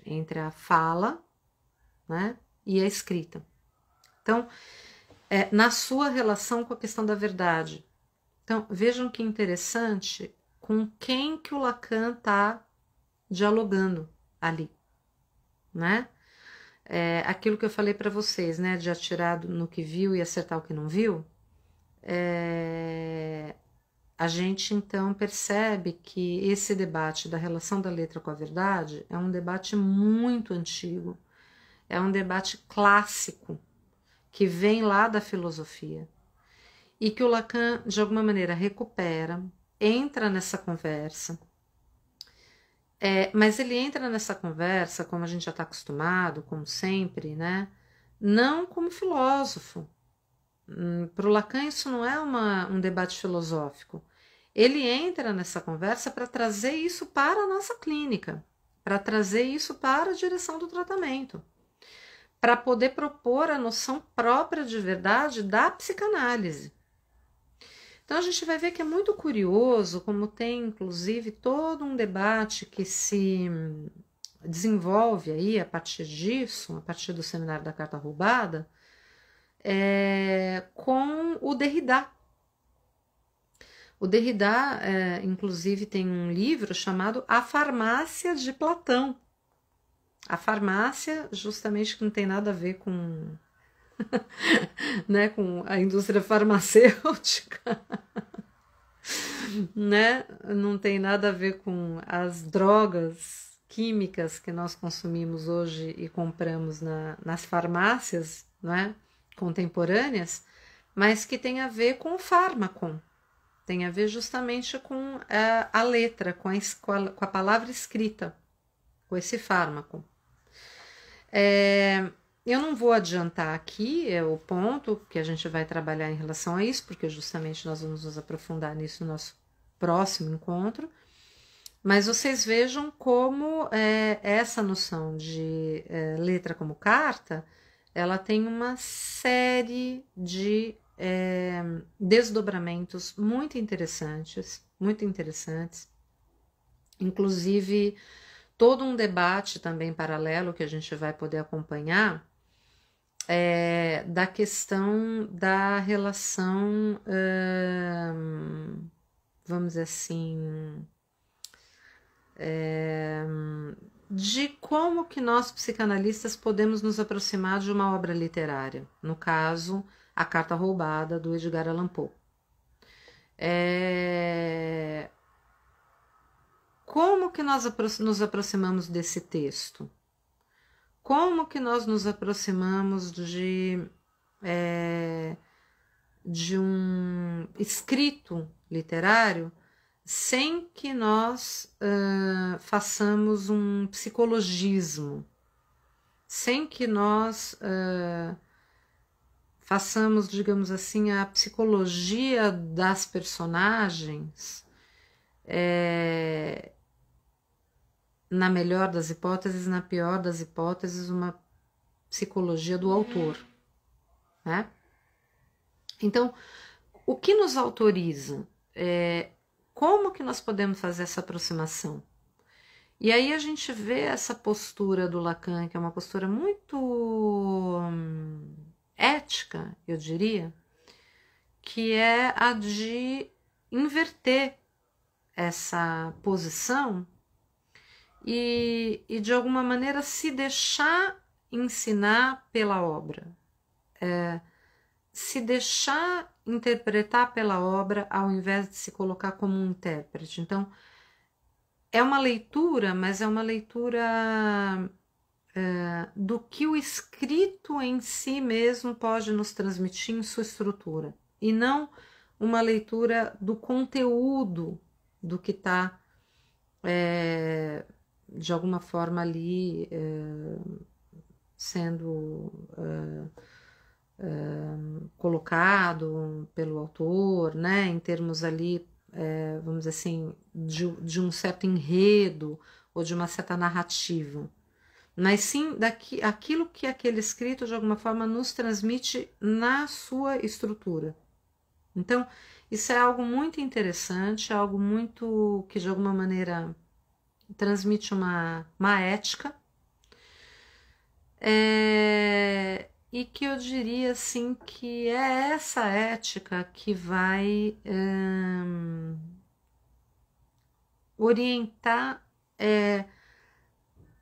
entre a fala, né, e a escrita. Então, na sua relação com a questão da verdade. Então, vejam que interessante com quem que o Lacan está dialogando ali, né? Aquilo que eu falei para vocês, né, de atirar no que viu e acertar o que não viu, a gente então percebe que esse debate da relação da letra com a verdade é um debate muito antigo, é um debate clássico, que vem lá da filosofia, e que o Lacan, de alguma maneira, recupera, entra nessa conversa, mas ele entra nessa conversa, como a gente já está acostumado, como sempre, né? Não como filósofo. Para o Lacan isso não é um debate filosófico. Ele entra nessa conversa para trazer isso para a nossa clínica, para trazer isso para a direção do tratamento, para poder propor a noção própria de verdade da psicanálise. Então a gente vai ver que é muito curioso como tem inclusive todo um debate que se desenvolve aí a partir disso, a partir do seminário da Carta Roubada, com o Derrida. O Derrida, inclusive, tem um livro chamado A Farmácia de Platão. A farmácia, justamente, que não tem nada a ver com, né, com a indústria farmacêutica, né? Não tem nada a ver com as drogas químicas que nós consumimos hoje e compramos nas farmácias, né, contemporâneas, mas que tem a ver com o fármaco, tem a ver justamente com a letra, com a palavra escrita, com esse fármaco. Eu não vou adiantar aqui o ponto que a gente vai trabalhar em relação a isso, porque justamente nós vamos nos aprofundar nisso no nosso próximo encontro, mas vocês vejam como essa noção de letra como carta, ela tem uma série de desdobramentos muito interessantes, inclusive todo um debate também paralelo que a gente vai poder acompanhar da questão da relação, vamos dizer assim, de como que nós psicanalistas podemos nos aproximar de uma obra literária, no caso, A Carta Roubada, do Edgar Allan Poe. Como que nós nos aproximamos desse texto? Como que nós nos aproximamos de um escrito literário sem que nós façamos um psicologismo, sem que nós façamos, digamos assim, a psicologia das personagens, na melhor das hipóteses, na pior das hipóteses, uma psicologia do autor, né? Então, o que nos autoriza? Como que nós podemos fazer essa aproximação? E aí a gente vê essa postura do Lacan, que é uma postura muito ética, eu diria, que é a de inverter essa posição e de alguma maneira se deixar ensinar pela obra. se deixar interpretar pela obra ao invés de se colocar como um intérprete. Então, é uma leitura, mas é uma leitura do que o escrito em si mesmo pode nos transmitir em sua estrutura, e não uma leitura do conteúdo do que está, de alguma forma, ali sendo colocado pelo autor, né, em termos ali, vamos dizer assim, de um certo enredo ou de uma certa narrativa, mas sim aquilo que aquele escrito de alguma forma nos transmite na sua estrutura. Então, isso é algo muito interessante, algo muito que de alguma maneira transmite uma ética, e que eu diria assim que é essa ética que vai orientar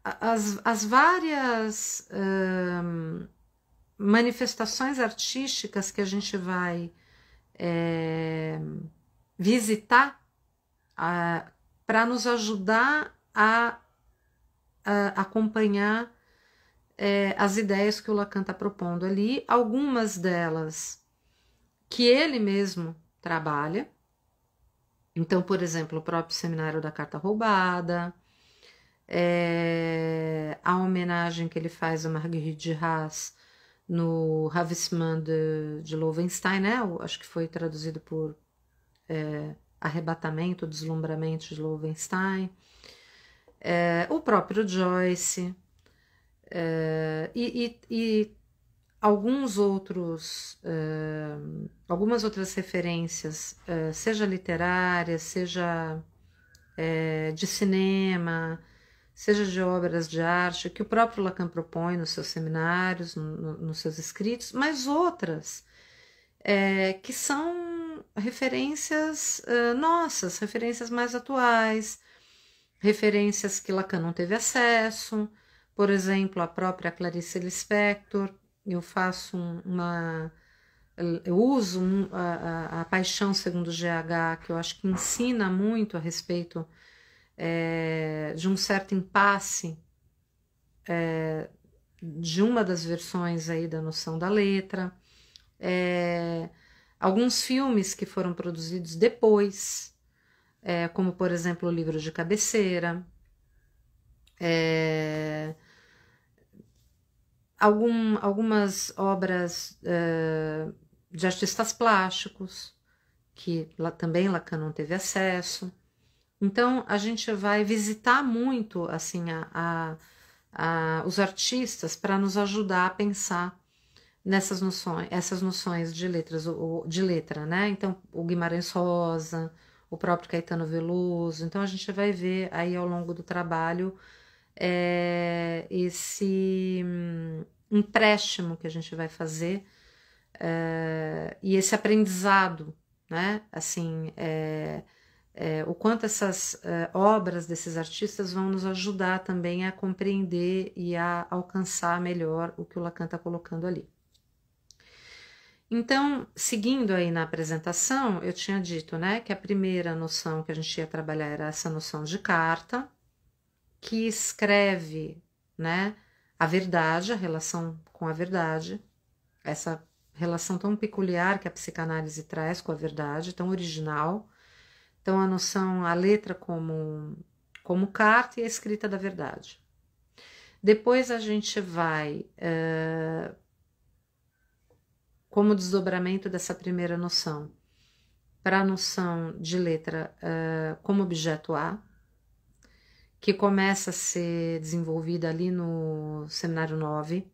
as várias manifestações artísticas que a gente vai visitar para nos ajudar a acompanhar as ideias que o Lacan está propondo ali, algumas delas que ele mesmo trabalha. Então, por exemplo, o próprio Seminário da Carta Roubada, a homenagem que ele faz a Marguerite Duras no Ravissement de Loewenstein, né? Acho que foi traduzido por Arrebatamento, Deslumbramento de Loewenstein, o próprio Joyce, e alguns outros, algumas outras referências, seja literárias, seja de cinema, seja de obras de arte, que o próprio Lacan propõe nos seus seminários, nos seus escritos, mas outras que são referências nossas, referências mais atuais, referências que Lacan não teve acesso, por exemplo, a própria Clarice Lispector. Eu uso a Paixão segundo GH, que eu acho que ensina muito a respeito de um certo impasse de uma das versões aí da noção da letra, alguns filmes que foram produzidos depois, como por exemplo o Livro de Cabeceira, algumas obras de artistas plásticos que também Lacan não teve acesso. Então a gente vai visitar muito assim os artistas para nos ajudar a pensar nessas noções, essas noções de letra, né? Então o Guimarães Rosa, o próprio Caetano Veloso. Então a gente vai ver aí ao longo do trabalho esse empréstimo que a gente vai fazer e esse aprendizado, né? Assim, o quanto essas obras desses artistas vão nos ajudar também a compreender e a alcançar melhor o que o Lacan está colocando ali. Então, seguindo aí na apresentação, eu tinha dito, né, que a primeira noção que a gente ia trabalhar era essa noção de carta, que escreve, né, a verdade, a relação com a verdade, essa relação tão peculiar que a psicanálise traz com a verdade, tão original. Então, a letra como carta e a escrita da verdade. Depois a gente vai, como desdobramento dessa primeira noção, para a noção de letra como objeto A, que começa a ser desenvolvida ali no Seminário 9,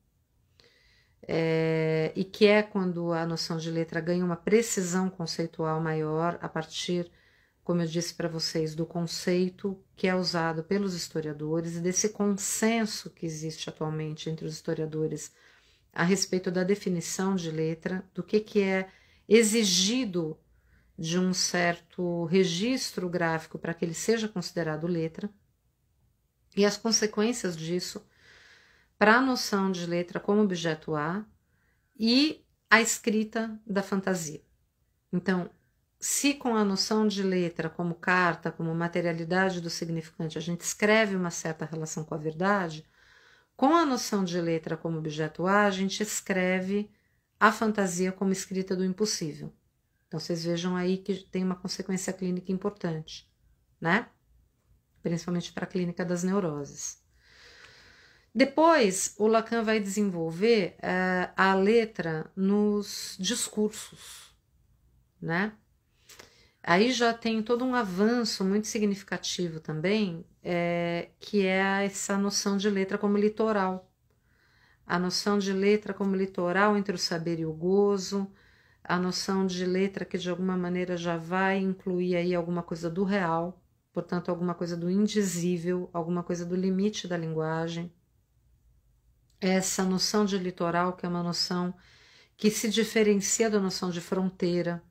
e que é quando a noção de letra ganha uma precisão conceitual maior a partir, como eu disse para vocês, do conceito que é usado pelos historiadores e desse consenso que existe atualmente entre os historiadores a respeito da definição de letra, do que é exigido de um certo registro gráfico para que ele seja considerado letra, e as consequências disso para a noção de letra como objeto A, e a escrita da fantasia. Então, se com a noção de letra como carta, como materialidade do significante, a gente escreve uma certa relação com a verdade, com a noção de letra como objeto A, a gente escreve a fantasia como escrita do impossível. Então, vocês vejam aí que tem uma consequência clínica importante, né? Principalmente para a clínica das neuroses. Depois, o Lacan vai desenvolver a letra nos discursos, né? Aí já tem todo um avanço muito significativo também, que é essa noção de letra como litoral. A noção de letra como litoral entre o saber e o gozo, a noção de letra que de alguma maneira já vai incluir aí alguma coisa do real, portanto alguma coisa do indizível, alguma coisa do limite da linguagem. Essa noção de litoral que é uma noção que se diferencia da noção de fronteira,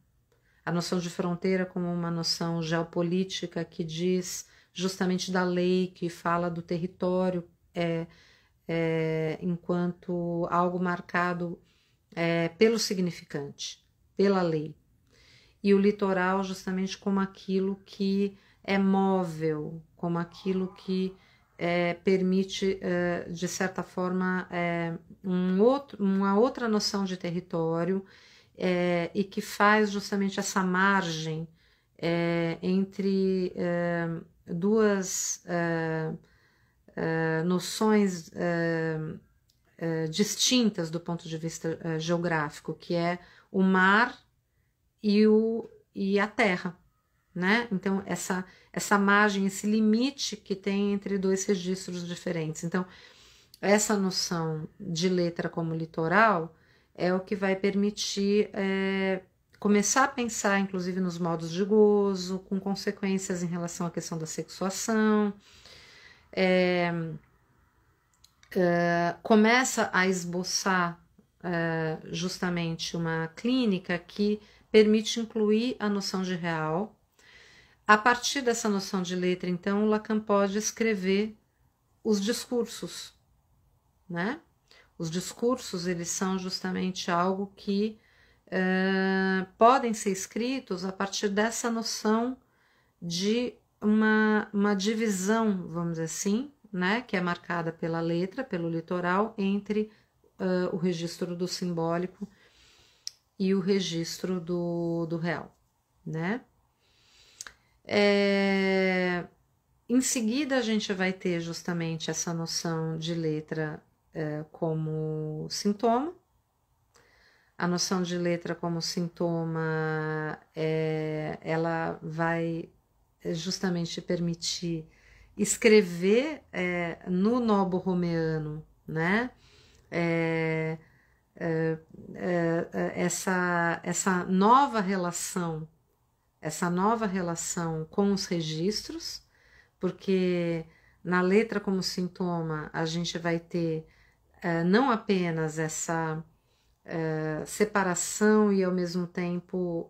a noção de fronteira como uma noção geopolítica que diz justamente da lei, que fala do território enquanto algo marcado pelo significante, pela lei. E o litoral justamente como aquilo que é móvel, como aquilo que permite, de certa forma, uma outra noção de território e que faz justamente essa margem entre duas noções distintas do ponto de vista geográfico, que é o mar e a terra, né? Então, essa margem, esse limite que tem entre dois registros diferentes. Então, essa noção de letra como litoral é o que vai permitir começar a pensar, inclusive, nos modos de gozo, com consequências em relação à questão da sexuação, começa a esboçar justamente uma clínica que permite incluir a noção de real. A partir dessa noção de letra, então, o Lacan pode escrever os discursos, né? Os discursos, eles são justamente algo que podem ser escritos a partir dessa noção de uma divisão, vamos dizer assim, né? Que é marcada pela letra, pelo litoral, entre o registro do simbólico e o registro do real, né? Em seguida, a gente vai ter justamente essa noção de letra como sintoma. A noção de letra como sintoma, ela vai justamente permitir escrever no nobo-romeano, né? Essa nova relação com os registros, porque na letra como sintoma a gente vai ter não apenas essa separação e ao mesmo tempo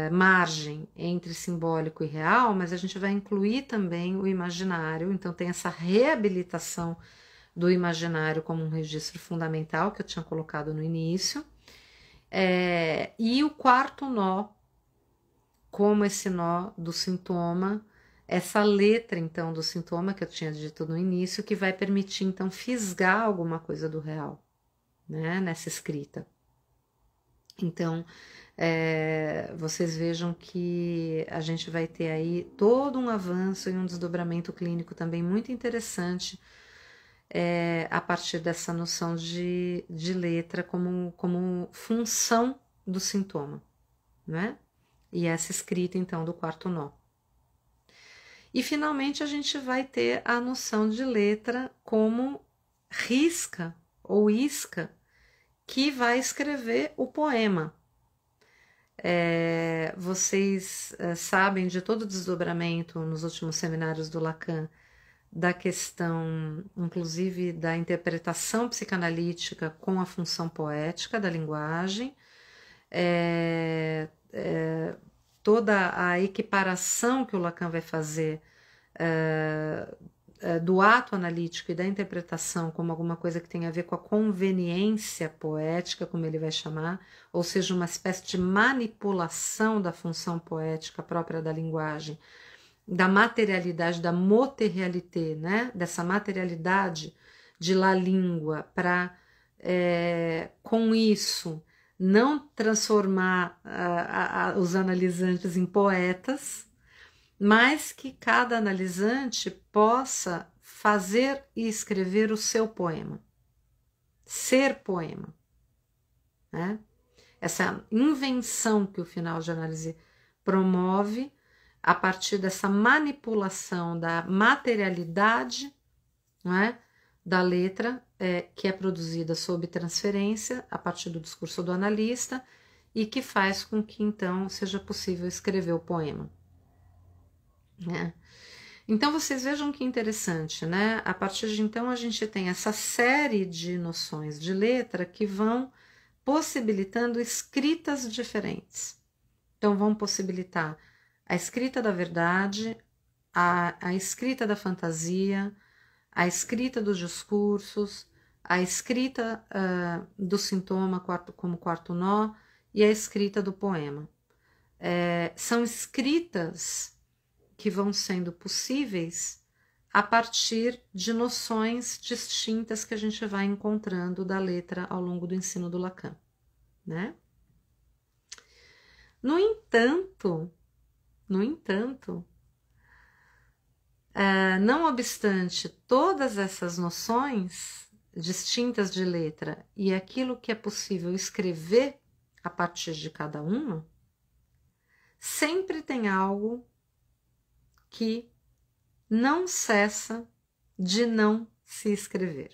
margem entre simbólico e real, mas a gente vai incluir também o imaginário, então tem essa reabilitação do imaginário como um registro fundamental que eu tinha colocado no início, e o quarto nó, como esse nó do sintoma, essa letra então do sintoma que eu tinha dito no início, que vai permitir então fisgar alguma coisa do real, né, nessa escrita. Então, vocês vejam que a gente vai ter aí todo um avanço e um desdobramento clínico também muito interessante a partir dessa noção de letra como função do sintoma, né? E essa escrita, então, do quarto nó. E, finalmente, a gente vai ter a noção de letra como risca ou isca que vai escrever o poema. Vocês sabem de todo o desdobramento nos últimos seminários do Lacan da questão, inclusive, da interpretação psicanalítica com a função poética da linguagem, toda a equiparação que o Lacan vai fazer do ato analítico e da interpretação como alguma coisa que tem a ver com a conveniência poética, como ele vai chamar, ou seja, uma espécie de manipulação da função poética própria da linguagem, da materialidade, da materialité, né? Dessa materialidade de la língua, para com isso não transformar os analisantes em poetas, mas que cada analisante possa fazer e escrever o seu poema, ser poema, né? Essa invenção que o final de análise promove a partir dessa manipulação da materialidade, não é? Da letra, que é produzida sob transferência a partir do discurso do analista e que faz com que então seja possível escrever o poema. Então vocês vejam que interessante, né? A partir de então a gente tem essa série de noções de letra que vão possibilitando escritas diferentes. Então vão possibilitar a escrita da verdade, a escrita da fantasia, a escrita dos discursos, a escrita do sintoma como quarto nó e a escrita do poema. São escritas que vão sendo possíveis a partir de noções distintas que a gente vai encontrando da letra ao longo do ensino do Lacan, né? No entanto, não obstante todas essas noções distintas de letra e aquilo que é possível escrever a partir de cada uma, sempre tem algo que não cessa de não se escrever.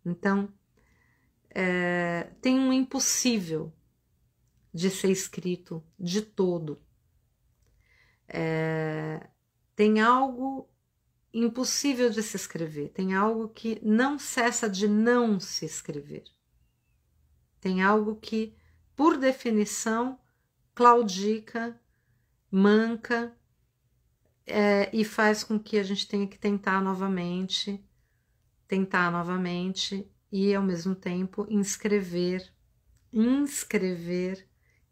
Então, tem um impossível de ser escrito de todo. Tem algo impossível de se escrever, tem algo que não cessa de não se escrever. Tem algo que, por definição, claudica, manca, e faz com que a gente tenha que tentar novamente e ao mesmo tempo inscrever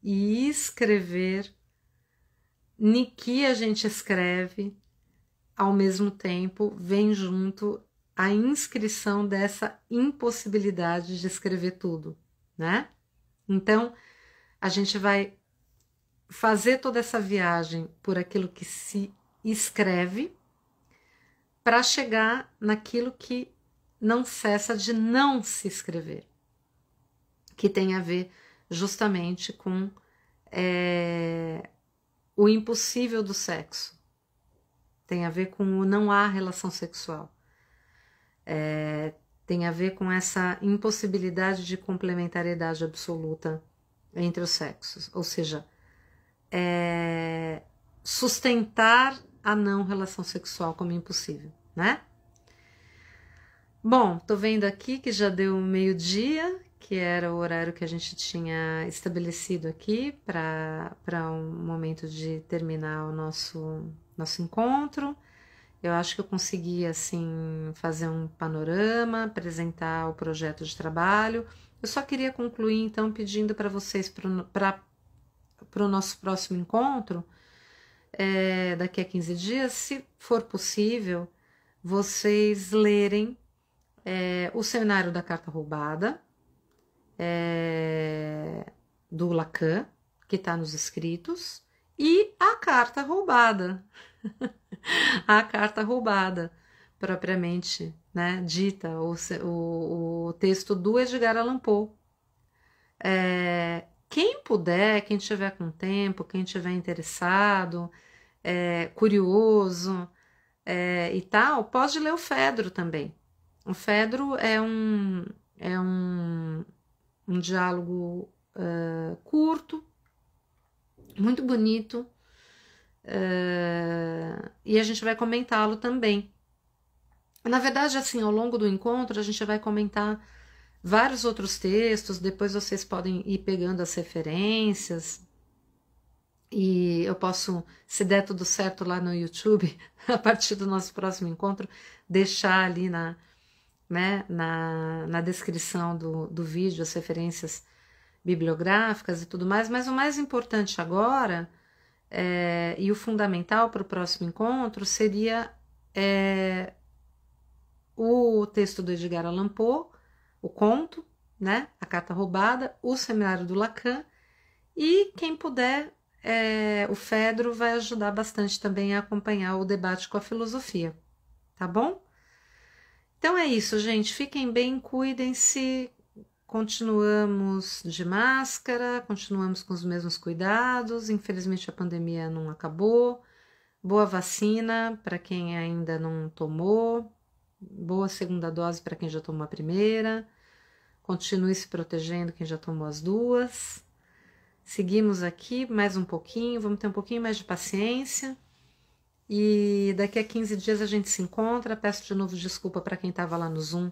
e escrever ni que a gente escreve, ao mesmo tempo vem junto a inscrição dessa impossibilidade de escrever tudo, né? Então a gente vai fazer toda essa viagem por aquilo que se escreve para chegar naquilo que não cessa de não se escrever, que tem a ver justamente com o impossível do sexo, tem a ver com o não há relação sexual, tem a ver com essa impossibilidade de complementariedade absoluta entre os sexos, ou seja, sustentar a não relação sexual como impossível, né? Bom, tô vendo aqui que já deu meio-dia, que era o horário que a gente tinha estabelecido aqui para um momento de terminar o nosso encontro. Eu acho que eu consegui, assim, fazer um panorama, apresentar o projeto de trabalho. Eu só queria concluir, então, pedindo para vocês, para o nosso próximo encontro, daqui a 15 dias, se for possível, vocês lerem o Seminário da Carta Roubada, do Lacan, que está nos escritos, e a Carta Roubada, a Carta Roubada, propriamente, né, dita, o texto do Edgar Allan Poe. Quem puder, quem tiver com tempo, quem tiver interessado, curioso e tal, pode ler o Fedro também. O Fedro é um diálogo curto, muito bonito, e a gente vai comentá-lo também. Na verdade, assim, ao longo do encontro, a gente vai comentar vários outros textos, depois vocês podem ir pegando as referências E eu posso, se der tudo certo lá no YouTube, a partir do nosso próximo encontro, deixar ali na descrição do vídeo as referências bibliográficas e tudo mais, mas o mais importante agora e o fundamental para o próximo encontro seria o texto do Edgar Allan Poe, o conto, né, A Carta Roubada, o Seminário do Lacan, e quem puder, o Fedro vai ajudar bastante também a acompanhar o debate com a filosofia, tá bom? Então é isso, gente. Fiquem bem, cuidem-se. Continuamos de máscara, continuamos com os mesmos cuidados. Infelizmente a pandemia não acabou. Boa vacina para quem ainda não tomou. Boa segunda dose para quem já tomou a primeira. Continue se protegendo quem já tomou as duas. Seguimos aqui mais um pouquinho, vamos ter um pouquinho mais de paciência. E daqui a 15 dias a gente se encontra. Peço de novo desculpa para quem estava lá no Zoom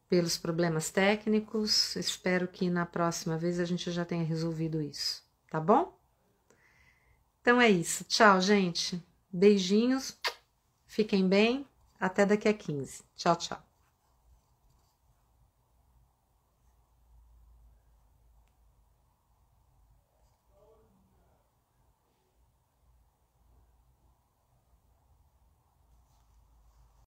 pelos problemas técnicos. Espero que na próxima vez a gente já tenha resolvido isso, tá bom? Então é isso. Tchau, gente. Beijinhos. Fiquem bem. Até daqui a 15. Tchau, tchau.